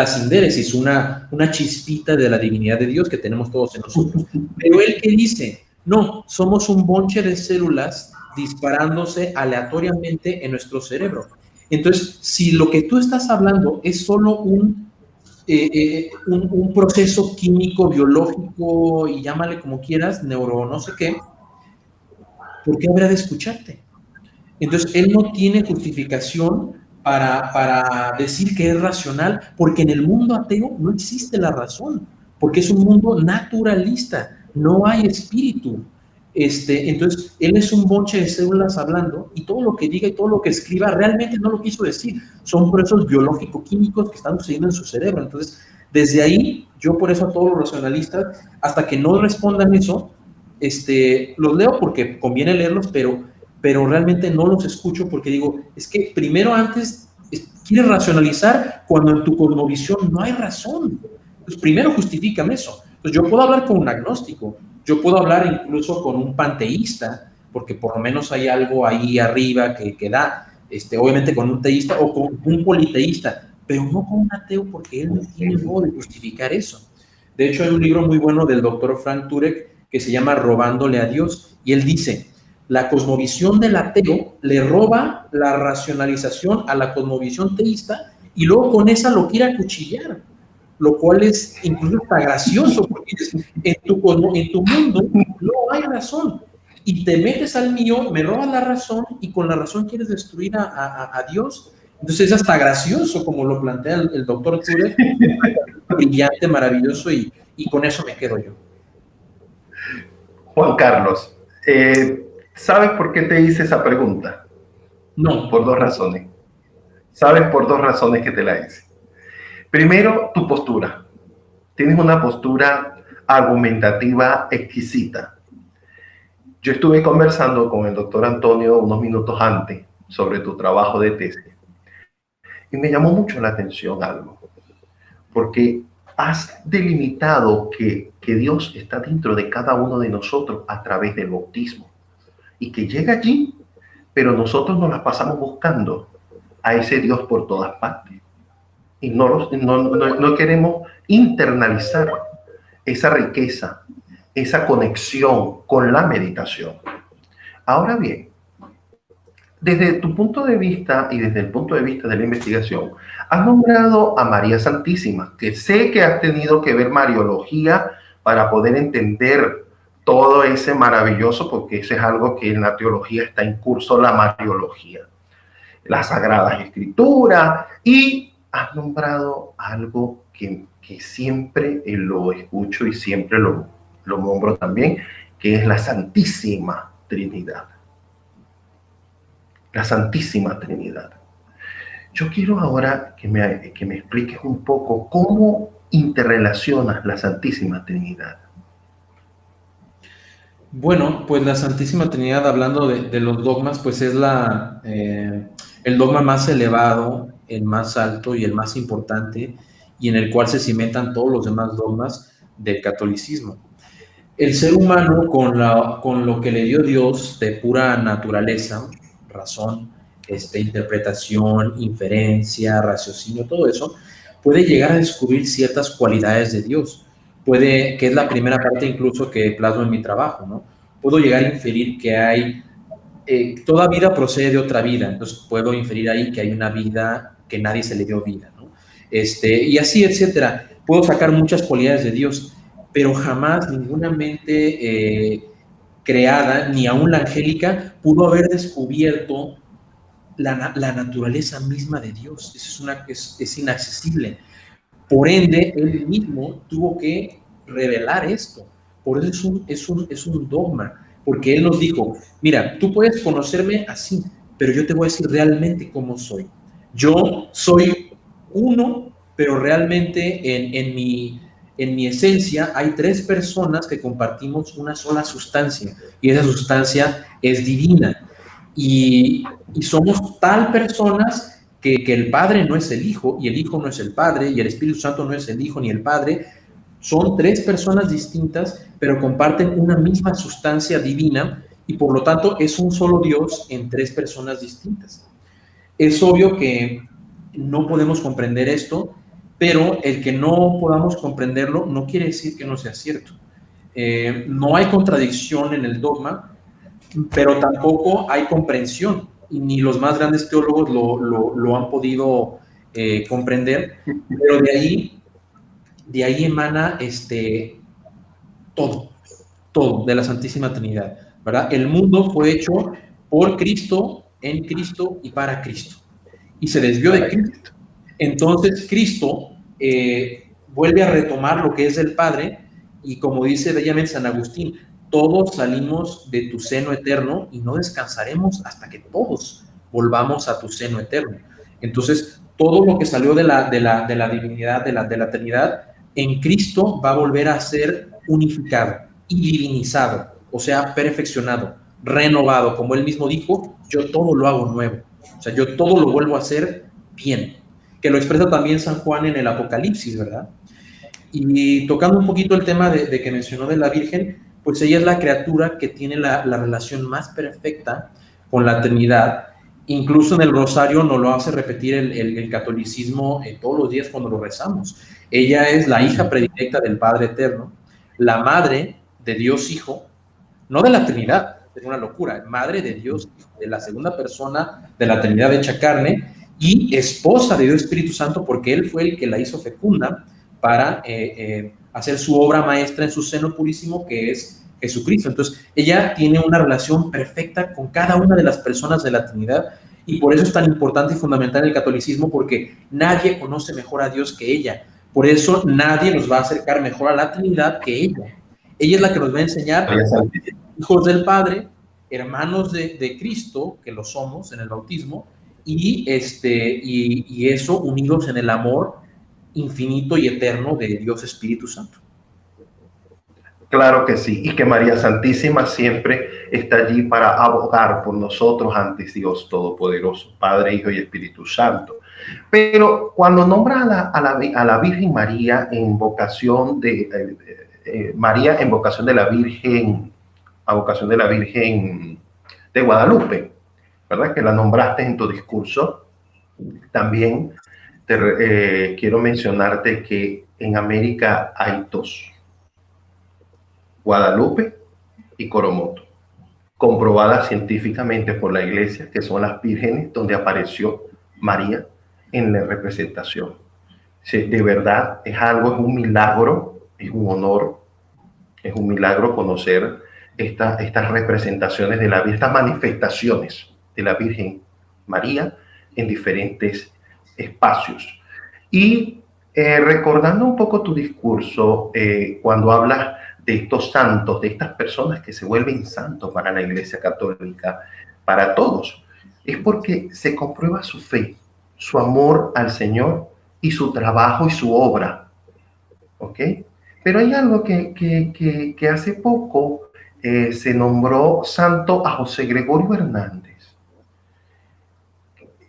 sindéresis, una chispita de la divinidad de Dios que tenemos todos en nosotros. Pero él que dice, no, somos un bonche de células disparándose aleatoriamente en nuestro cerebro. Entonces, si lo que tú estás hablando es solo un proceso químico, biológico, y llámale como quieras, neuro no sé qué, ¿por qué habría de escucharte? Entonces, él no tiene justificación para decir que es racional, porque en el mundo ateo no existe la razón, porque es un mundo naturalista, no hay espíritu. Entonces, él es un bonche de células hablando, y todo lo que diga y todo lo que escriba realmente no lo quiso decir, son procesos biológico-químicos que están sucediendo en su cerebro. Entonces, desde ahí, yo por eso a todos los racionalistas, hasta que no respondan eso, los leo porque conviene leerlos, pero realmente no los escucho porque digo, es que primero antes quieres racionalizar cuando en tu cosmovisión no hay razón. Entonces, primero justifícame eso. Entonces, yo puedo hablar con un agnóstico, yo puedo hablar incluso con un panteísta, porque por lo menos hay algo ahí arriba que da, obviamente con un teísta o con un politeísta, pero no con un ateo, porque él no tiene modo de justificar eso. De hecho, hay un libro muy bueno del doctor Frank Turek que se llama Robándole a Dios, y él dice, la cosmovisión del ateo le roba la racionalización a la cosmovisión teísta y luego con esa lo quiere acuchillar, lo cual es incluso hasta gracioso, porque en tu mundo no hay razón y te metes al mío, me robas la razón y con la razón quieres destruir a Dios. Entonces es hasta gracioso como lo plantea el doctor Ture, brillante, maravilloso, y con eso me quedo yo. Juan Carlos, ¿sabes por qué te hice esa pregunta? No. Por 2 razones. ¿Sabes por 2 razones que te la hice? Primero, tu postura. Tienes una postura argumentativa exquisita. Yo estuve conversando con el doctor Antonio unos minutos antes sobre tu trabajo de tesis y me llamó mucho la atención algo, porque has delimitado que Dios está dentro de cada uno de nosotros a través del bautismo y que llega allí, pero nosotros nos la pasamos buscando a ese Dios por todas partes y no queremos internalizar esa riqueza, esa conexión con la meditación. Ahora bien, desde tu punto de vista y desde el punto de vista de la investigación, has nombrado a María Santísima, que sé que has tenido que ver Mariología para poder entender todo ese maravilloso, porque eso es algo que en la teología está en curso, la Mariología, las Sagradas Escrituras, y has nombrado algo que siempre lo escucho y siempre lo nombro también, que es la Santísima Trinidad. La Santísima Trinidad. Yo quiero ahora que me expliques un poco cómo interrelacionas la Santísima Trinidad. Bueno, pues la Santísima Trinidad, hablando de los dogmas, pues es el dogma más elevado, el más alto y el más importante, y en el cual se cimentan todos los demás dogmas del catolicismo. El ser humano, con lo que le dio Dios de pura naturaleza, razón, interpretación, inferencia, raciocinio, todo eso, puede llegar a descubrir ciertas cualidades de Dios. Que es la primera parte incluso que plasmo en mi trabajo, ¿no? Puedo llegar a inferir que hay, toda vida procede de otra vida, entonces puedo inferir ahí que hay una vida que nadie se le dio vida, ¿no? Y así, etcétera. Puedo sacar muchas cualidades de Dios, pero jamás ninguna mente creada, ni aún la angélica, pudo haber descubierto la naturaleza misma de Dios. Eso es inaccesible. Por ende, él mismo tuvo que revelar esto. Por eso es un dogma, porque él nos dijo, mira, tú puedes conocerme así, pero yo te voy a decir realmente cómo soy. Yo soy uno, pero realmente en mi esencia hay 3 personas que compartimos una sola sustancia, y esa sustancia es divina. Y somos tal personas que el Padre no es el Hijo, y el Hijo no es el Padre, y el Espíritu Santo no es el Hijo ni el Padre. Son 3 personas distintas, pero comparten una misma sustancia divina, y por lo tanto es un solo Dios en 3 personas distintas. Es obvio que no podemos comprender esto, pero el que no podamos comprenderlo no quiere decir que no sea cierto. No hay contradicción en el dogma, pero tampoco hay comprensión, y ni los más grandes teólogos lo han podido comprender, pero de ahí emana todo de la Santísima Trinidad, ¿verdad? El mundo fue hecho por Cristo, en Cristo y para Cristo, y se desvió de Cristo. Entonces Cristo vuelve a retomar lo que es del Padre, y como dice bellamente San Agustín, todos salimos de tu seno eterno y no descansaremos hasta que todos volvamos a tu seno eterno. Entonces, todo lo que salió de la divinidad, de la eternidad, en Cristo va a volver a ser unificado y divinizado, o sea, perfeccionado, renovado. Como él mismo dijo, yo todo lo hago nuevo. O sea, yo todo lo vuelvo a hacer bien. Que lo expresa también San Juan en el Apocalipsis, ¿verdad? Y tocando un poquito el tema de que mencionó de la Virgen, pues ella es la criatura que tiene la relación más perfecta con la Trinidad. Incluso en el rosario nos lo hace repetir el catolicismo todos los días cuando lo rezamos. Ella es la hija predilecta del Padre Eterno, la madre de Dios Hijo, no de la Trinidad, es una locura, madre de Dios Hijo, de la segunda persona de la Trinidad hecha carne, y esposa de Dios Espíritu Santo, porque él fue el que la hizo fecunda para hacer su obra maestra en su seno purísimo, que es Jesucristo. Entonces, ella tiene una relación perfecta con cada una de las personas de la Trinidad, Y por eso es tan importante y fundamental el catolicismo, porque nadie conoce mejor a Dios que ella. Por eso nadie nos va a acercar mejor a la Trinidad que ella. Ella es la que nos va a enseñar, hijos del Padre, hermanos de Cristo, que lo somos en el bautismo, y eso unidos en el amor infinito y eterno de Dios Espíritu Santo. Claro que sí, y que María Santísima siempre está allí para abogar por nosotros ante Dios Todopoderoso, Padre, Hijo y Espíritu Santo. Pero cuando nombra a la Virgen María en vocación de María en vocación de la Virgen, a vocación de la Virgen de Guadalupe, ¿verdad? Que la nombraste en tu discurso. También quiero mencionarte que en América hay dos: Guadalupe y Coromoto, comprobadas científicamente por la Iglesia, que son las vírgenes donde apareció María en la representación. Sí, de verdad es un milagro, es un honor, es un milagro conocer estas representaciones de la Virgen, estas manifestaciones de la Virgen María en diferentes espacios. Y recordando un poco tu discurso, cuando hablas de estos santos, de estas personas que se vuelven santos para la Iglesia Católica, para todos, es porque se comprueba su fe, su amor al Señor y su trabajo y su obra. ¿Ok? Pero hay algo que hace poco se nombró santo a José Gregorio Hernández.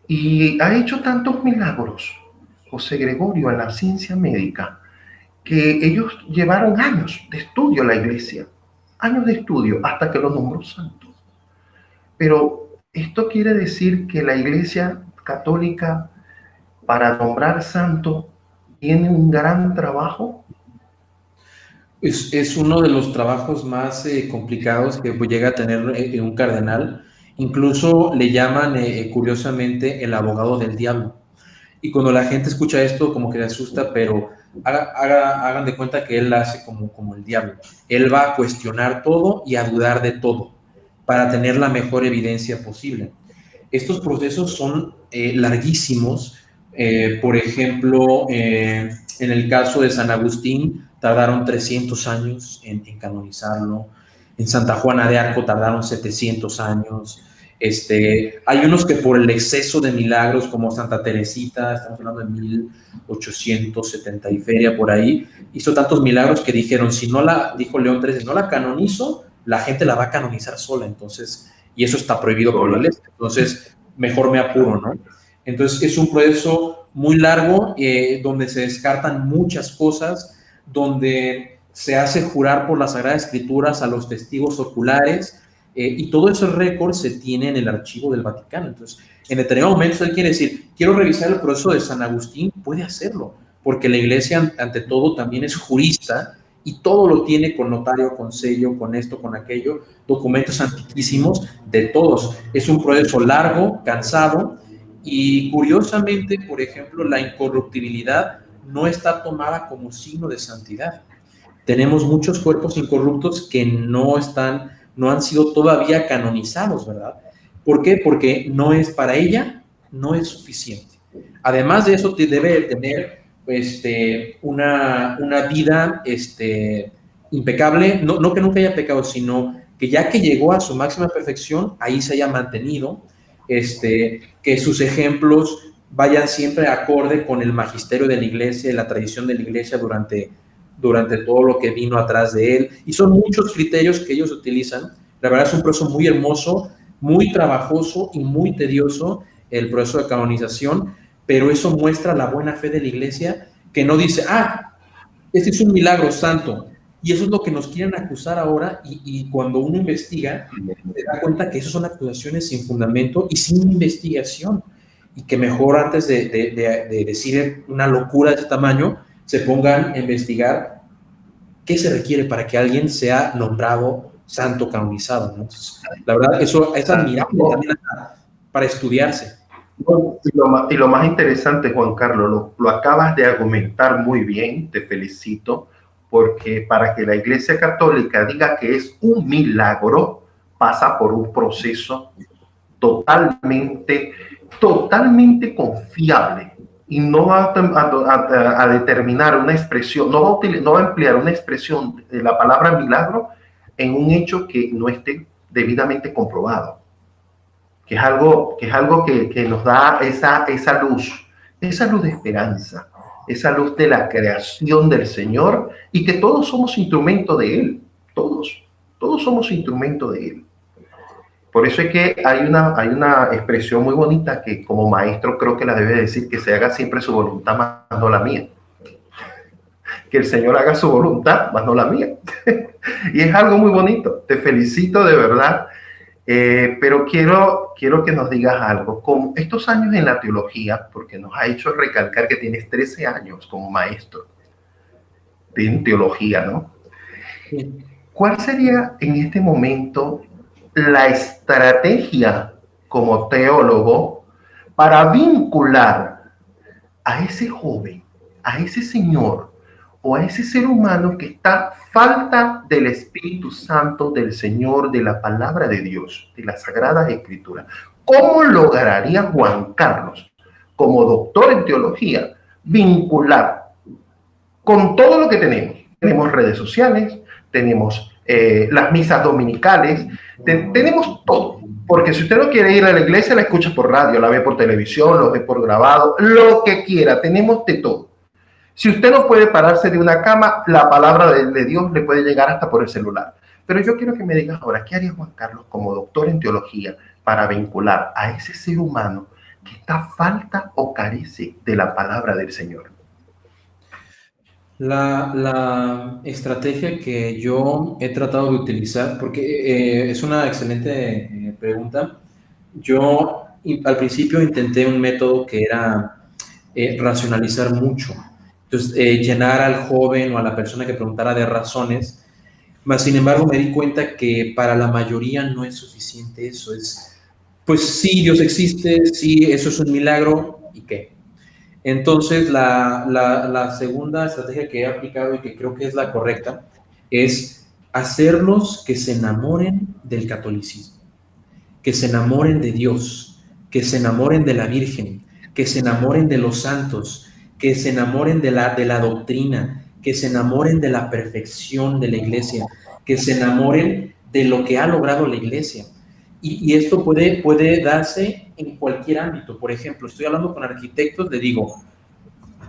Y ha hecho tantos milagros, José Gregorio, en la ciencia médica, que ellos llevaron años de estudio a la Iglesia, años de estudio, hasta que lo nombró santo. Pero esto quiere decir que la Iglesia Católica, para nombrar santo, tiene un gran trabajo. Es uno de los trabajos más complicados que llega a tener un cardenal. Incluso le llaman, curiosamente, el abogado del diablo. Y cuando la gente escucha esto, como que le asusta, pero hagan de cuenta que él hace como el diablo. Él va a cuestionar todo y a dudar de todo para tener la mejor evidencia posible. Estos procesos son larguísimos. Por ejemplo, en el caso de San Agustín, tardaron 300 años en canonizarlo. En Santa Juana de Arco tardaron 700 años. Hay unos que por el exceso de milagros, como Santa Teresita, estamos hablando de 1870 y feria por ahí, hizo tantos milagros que dijeron, dijo León XIII, si no la canonizo, la gente la va a canonizar sola, entonces, y eso está prohibido por la ley, entonces mejor me apuro, ¿no? Entonces es un proceso muy largo, donde se descartan muchas cosas, donde se hace jurar por las Sagradas Escrituras a los testigos oculares, y todos esos récords se tienen en el archivo del Vaticano. Entonces, en determinado momento, usted quiere decir, quiero revisar el proceso de San Agustín, puede hacerlo, porque la Iglesia, ante todo, también es jurista y todo lo tiene con notario, con sello, con esto, con aquello, documentos antiquísimos de todos. Es un proceso largo, cansado, y curiosamente, por ejemplo, la incorruptibilidad no está tomada como signo de santidad. Tenemos muchos cuerpos incorruptos que no han sido todavía canonizados, ¿verdad? ¿Por qué? Porque para ella no es suficiente. Además de eso, debe tener una vida impecable, no que nunca haya pecado, sino que ya que llegó a su máxima perfección, ahí se haya mantenido, que sus ejemplos vayan siempre acorde con el magisterio de la Iglesia y la tradición de la Iglesia durante todo lo que vino atrás de él, y son muchos criterios que ellos utilizan. La verdad es un proceso muy hermoso, muy trabajoso y muy tedioso, el proceso de canonización, pero eso muestra la buena fe de la Iglesia, que no dice, este es un milagro santo, y eso es lo que nos quieren acusar ahora, y cuando uno investiga, se da cuenta que esas son acusaciones sin fundamento y sin investigación, y que mejor antes de decir una locura de este tamaño, se pongan a investigar qué se requiere para que alguien sea nombrado santo canonizado, ¿no? Entonces, la verdad, eso es admirable también para estudiarse. Y lo más interesante, Juan Carlos, lo acabas de argumentar muy bien, te felicito, porque para que la Iglesia Católica diga que es un milagro, pasa por un proceso totalmente, totalmente confiable y no va a determinar una expresión, no va a emplear una expresión de la palabra milagro en un hecho que no esté debidamente comprobado, que es algo que nos da esa luz de esperanza, esa luz de la creación del Señor, y que todos somos instrumento de Él, todos somos instrumento de Él. Por eso es que hay una expresión muy bonita que como maestro creo que la debe decir, que se haga siempre su voluntad, más no la mía. Que el Señor haga su voluntad, más no la mía. Y es algo muy bonito. Te felicito de verdad. Pero quiero que nos digas algo. Con estos años en la teología, porque nos ha hecho recalcar que tienes 13 años como maestro en teología, ¿no? ¿Cuál sería en este momento la estrategia como teólogo para vincular a ese joven, a ese señor o a ese ser humano que está falta del Espíritu Santo, del Señor, de la palabra de Dios, de las Sagradas Escrituras? ¿Cómo lograría Juan Carlos, como doctor en teología, vincular con todo lo que tenemos? Tenemos redes sociales, tenemos las misas dominicales, tenemos todo. Porque si usted no quiere ir a la iglesia, la escucha por radio, la ve por televisión, lo ve por grabado, lo que quiera, tenemos de todo. Si usted no puede pararse de una cama, la palabra de Dios le puede llegar hasta por el celular. Pero yo quiero que me digas ahora, ¿qué haría Juan Carlos como doctor en teología para vincular a ese ser humano que está falta o carece de la palabra del Señor? La estrategia que yo he tratado de utilizar, porque es una excelente pregunta. Yo al principio intenté un método que era racionalizar mucho. Entonces, llenar al joven o a la persona que preguntara de razones, mas sin embargo me di cuenta que para la mayoría no es suficiente eso. Pues sí, Dios existe, sí, eso es un milagro, ¿y qué? Entonces, la segunda estrategia que he aplicado y que creo que es la correcta es hacerlos que se enamoren del catolicismo, que se enamoren de Dios, que se enamoren de la Virgen, que se enamoren de los santos, que se enamoren de la doctrina, que se enamoren de la perfección de la iglesia, que se enamoren de lo que ha logrado la iglesia. Y esto puede darse en cualquier ámbito. Por ejemplo, estoy hablando con arquitectos, le digo,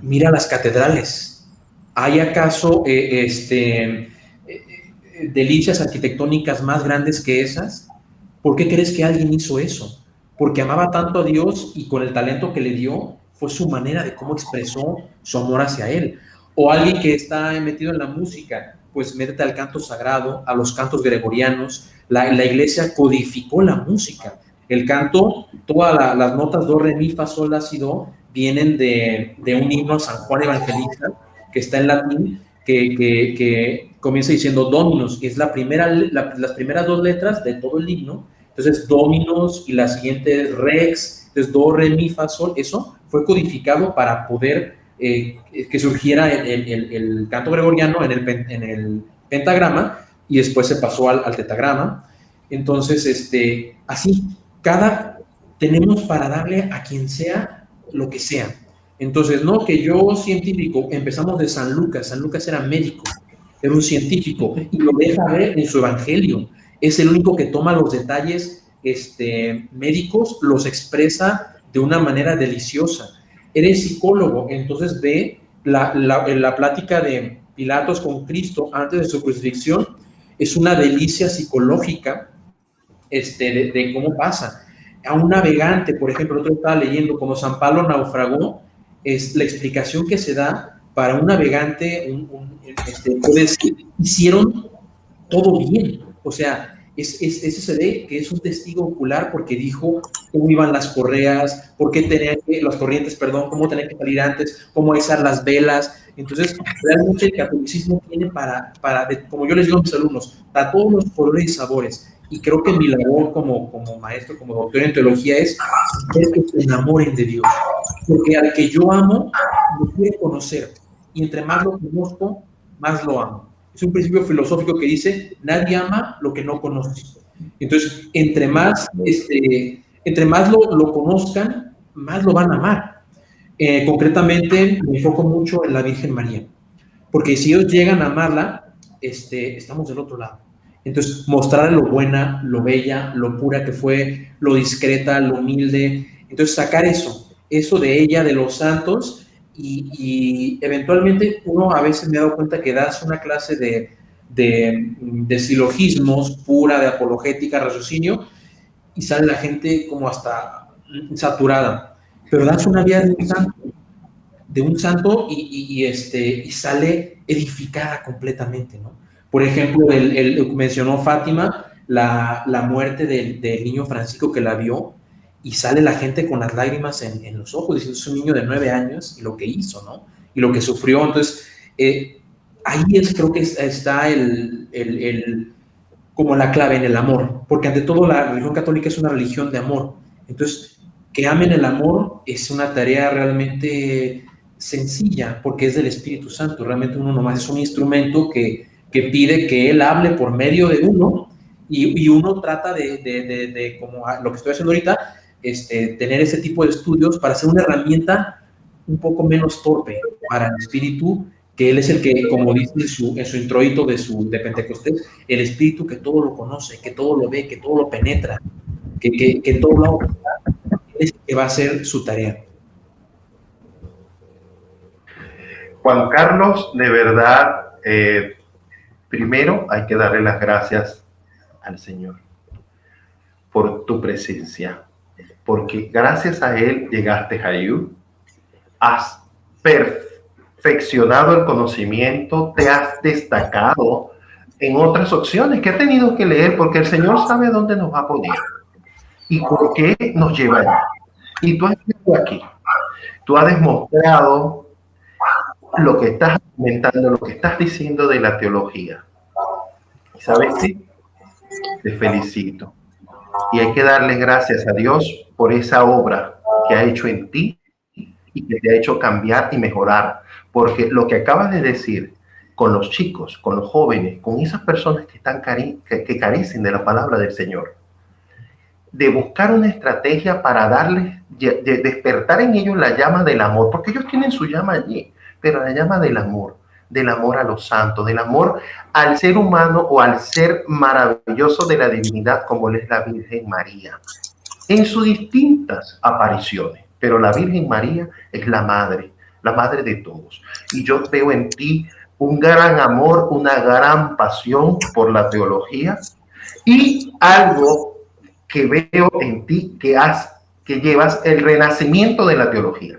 mira las catedrales. ¿Hay acaso delicias arquitectónicas más grandes que esas? ¿Por qué crees que alguien hizo eso? Porque amaba tanto a Dios y con el talento que le dio fue su manera de cómo expresó su amor hacia Él. O alguien que está metido en la música, pues métete al canto sagrado, a los cantos gregorianos. La iglesia codificó la música. El canto, todas las notas do, re, mi, fa, sol, la, si, do, vienen de un himno a San Juan Evangelista, que está en latín, que comienza diciendo Dominus, que es las primeras dos letras de todo el himno. Entonces, Dominus y la siguiente es Rex, entonces do, re, mi, fa, sol. Eso fue codificado para poder que surgiera el canto gregoriano en el pentagrama, y después se pasó al tetagrama. Entonces, así, tenemos para darle a quien sea lo que sea. Entonces, no que yo científico, empezamos de San Lucas era médico, era un científico, y lo deja ver en su evangelio. Es el único que toma los detalles médicos, los expresa de una manera deliciosa. Eres psicólogo, entonces ve la plática de Pilatos con Cristo antes de su crucifixión. Es una delicia psicológica de cómo pasa. A un navegante, por ejemplo, el otro estaba leyendo, como San Pablo naufragó, es la explicación que se da para un navegante, puede decir, hicieron todo bien. O sea, eso se ve que es un testigo ocular porque dijo cómo iban las correas, las corrientes, cómo tenían que salir antes, cómo izar las velas. Entonces, realmente el catolicismo tiene como yo les digo a mis alumnos, para todos los colores y sabores. Y creo que mi labor como maestro, como doctor en teología, es que se enamoren de Dios. Porque al que yo amo, lo quiere conocer. Y entre más lo conozco, más lo amo. Es un principio filosófico que dice, nadie ama lo que no conoce. Entonces, entre más Entre más lo conozcan, más lo van a amar. Concretamente, me enfoco mucho en la Virgen María, porque si ellos llegan a amarla, estamos del otro lado. Entonces, mostrarle lo buena, lo bella, lo pura que fue, lo discreta, lo humilde. Entonces, sacar eso de ella, de los santos, y eventualmente uno a veces me ha dado cuenta que das una clase de silogismos pura, de apologética, raciocinio, y sale la gente como hasta saturada. Pero das una vida de un santo y sale edificada completamente, ¿no? Por ejemplo, él mencionó Fátima, la muerte del niño Francisco que la vio, y sale la gente con las lágrimas en los ojos, diciendo, es un niño de 9 años y lo que hizo, ¿no? Y lo que sufrió. Entonces, ahí creo que está como la clave en el amor, porque ante todo la religión católica es una religión de amor. Entonces, que amen el amor es una tarea realmente sencilla, porque es del Espíritu Santo. Realmente uno nomás es un instrumento que pide que Él hable por medio de uno, y uno trata de como lo que estoy haciendo ahorita, tener ese tipo de estudios para hacer una herramienta un poco menos torpe para el Espíritu, que Él es el que, como dice en su introito de Pentecostés, el Espíritu que todo lo conoce, que todo lo ve, que todo lo penetra, que todo lo es el que va a hacer su tarea. Juan Carlos, de verdad, primero hay que darle las gracias al Señor por tu presencia, porque gracias a Él llegaste a Ayú, has perfeccionado el conocimiento, te has destacado en otras opciones que has tenido que leer, porque el Señor sabe dónde nos va a poner y por qué nos lleva allí. Y tú has estado aquí, tú has demostrado lo que estás comentando, lo que estás diciendo de la teología. ¿Y sabes qué? Te felicito. Y hay que darle gracias a Dios por esa obra que ha hecho en ti y que te ha hecho cambiar y mejorar. Porque lo que acabas de decir con los chicos, con los jóvenes, con esas personas que carecen de la palabra del Señor, de buscar una estrategia para darles, de despertar en ellos la llama del amor, porque ellos tienen su llama allí, pero la llama del amor a los santos, del amor al ser humano o al ser maravilloso de la divinidad como es la Virgen María, en sus distintas apariciones. Pero la Virgen María es la madre de todos. Y yo veo en ti un gran amor, una gran pasión por la teología y algo que veo en ti que llevas el renacimiento de la teología.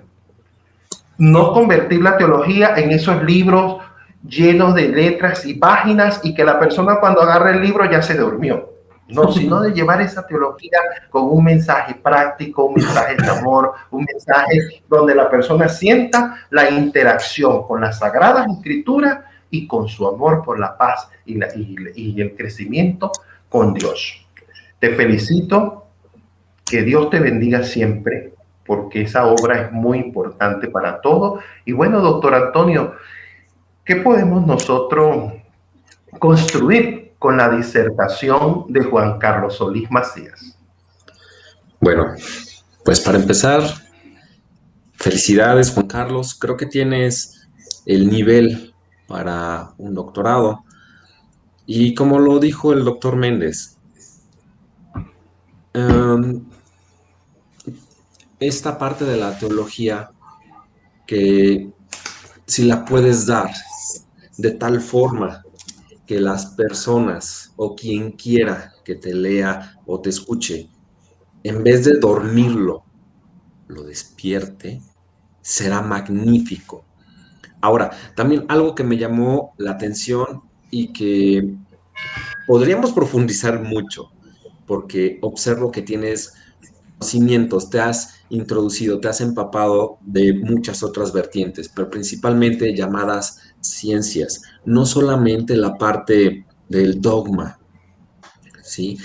No convertir la teología en esos libros llenos de letras y páginas y que la persona cuando agarra el libro ya se durmió. No, sino de llevar esa teología con un mensaje práctico, un mensaje de amor, un mensaje donde la persona sienta la interacción con las Sagradas Escrituras y con su amor por la paz y el crecimiento con Dios. Te felicito, que Dios te bendiga siempre, porque esa obra es muy importante para todos. Y bueno, doctor Antonio, ¿qué podemos nosotros construir con la disertación de Juan Carlos Solís Macías? Bueno, pues para empezar, felicidades, Juan Carlos. Creo que tienes el nivel para un doctorado. Y como lo dijo el doctor Méndez, esta parte de la teología que si la puedes dar de tal forma que las personas o quien quiera que te lea o te escuche, en vez de dormirlo, lo despierte, será magnífico. Ahora, también algo que me llamó la atención y que podríamos profundizar mucho, porque observo que tienes conocimientos, te has introducido, te has empapado de muchas otras vertientes, pero principalmente llamadas ciencias, no solamente la parte del dogma, ¿sí?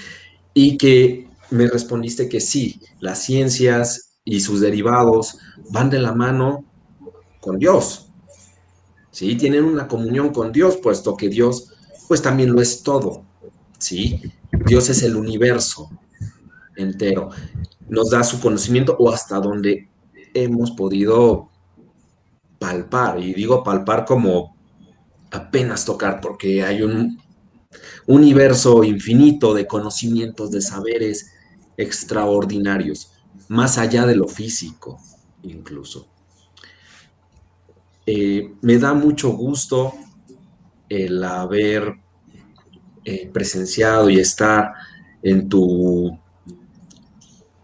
Y que me respondiste que sí, las ciencias y sus derivados van de la mano con Dios, ¿sí? Tienen una comunión con Dios, puesto que Dios, pues también lo es todo, ¿sí? Dios es el universo entero. nos da su conocimiento o hasta donde hemos podido palpar. Y digo palpar como apenas tocar, porque hay un universo infinito de conocimientos, de saberes extraordinarios, más allá de lo físico, incluso. Me da mucho gusto el haber presenciado y estar en tu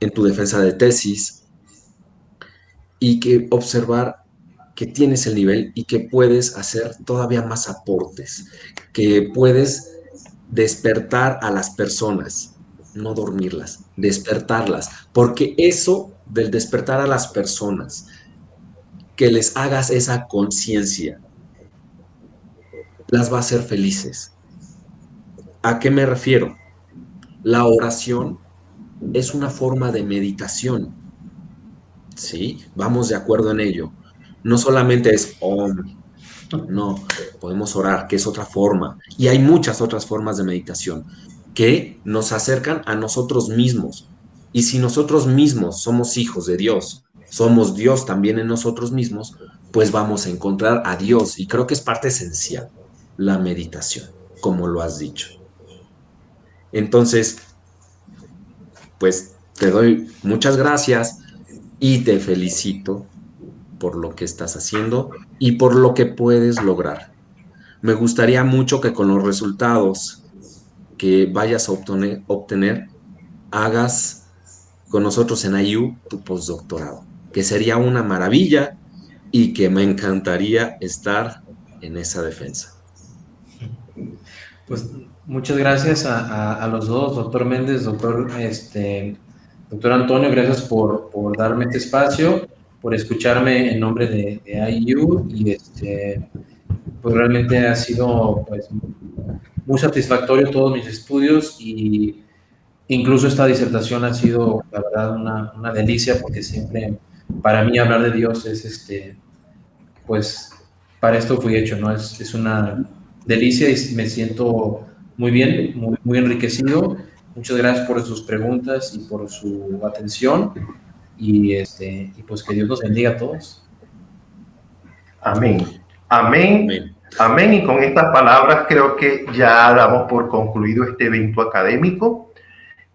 defensa de tesis y que observar que tienes el nivel y que puedes hacer todavía más aportes, que puedes despertar a las personas, no dormirlas, despertarlas, porque eso del despertar a las personas, que les hagas esa conciencia, las va a hacer felices. ¿A qué me refiero? La oración es una forma de meditación, ¿sí? Vamos de acuerdo en ello. No solamente es no, podemos orar, que es otra forma. Y hay muchas otras formas de meditación que nos acercan a nosotros mismos. Y si nosotros mismos somos hijos de Dios, somos Dios también en nosotros mismos, pues vamos a encontrar a Dios. Y creo que es parte esencial la meditación, como lo has dicho. Entonces, pues te doy muchas gracias y te felicito por lo que estás haciendo y por lo que puedes lograr. Me gustaría mucho que con los resultados que vayas a obtener hagas con nosotros en IU tu postdoctorado, que sería una maravilla y que me encantaría estar en esa defensa. Pues muchas gracias a los dos, doctor Méndez, doctor Antonio, gracias por darme este espacio, por escucharme en nombre de IU y pues realmente ha sido pues, muy satisfactorio todos mis estudios y incluso esta disertación ha sido, la verdad, una delicia porque siempre para mí hablar de Dios es, pues, para esto fui hecho, ¿no? Es una delicia y me siento muy bien, muy enriquecido. Muchas gracias por sus preguntas y por su atención y pues que Dios nos bendiga a todos. Amén. Amén. Amén. Amén. Y con estas palabras creo que ya damos por concluido este evento académico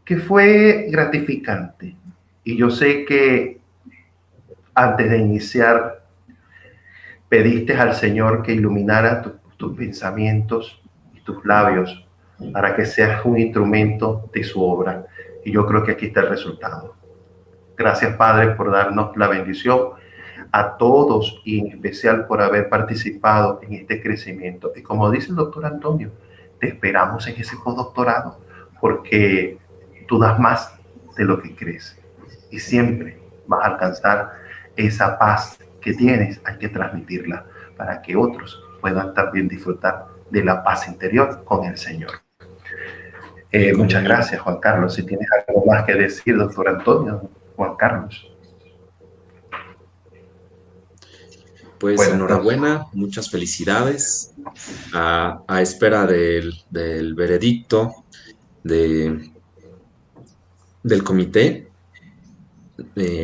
que fue gratificante. Y yo sé que antes de iniciar pediste al Señor que iluminara tus pensamientos y tus labios para que seas un instrumento de su obra. Y yo creo que aquí está el resultado. Gracias, Padre, por darnos la bendición a todos y en especial por haber participado en este crecimiento. Y como dice el doctor Antonio, te esperamos en ese postdoctorado porque tú das más de lo que crees y siempre vas a alcanzar esa paz que tienes. Hay que transmitirla para que otros puedan también disfrutar de la paz interior con el Señor. Muchas gracias, Juan Carlos. Si tienes algo más que decir, doctor Antonio, Juan Carlos. Pues bueno, enhorabuena, muchas felicidades. A espera del veredicto del comité.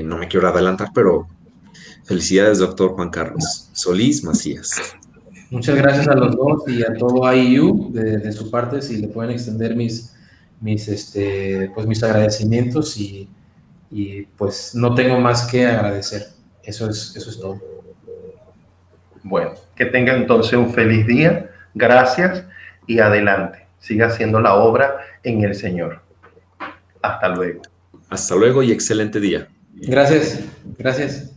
No me quiero adelantar, pero felicidades, doctor Juan Carlos Solís Macías. Muchas gracias a los dos y a todo IU de su parte, si le pueden extender mis agradecimientos y pues no tengo más que agradecer. Eso es todo. Bueno, que tengan entonces un feliz día. Gracias y adelante. Siga haciendo la obra en el Señor. Hasta luego. Hasta luego y excelente día. Gracias. Gracias.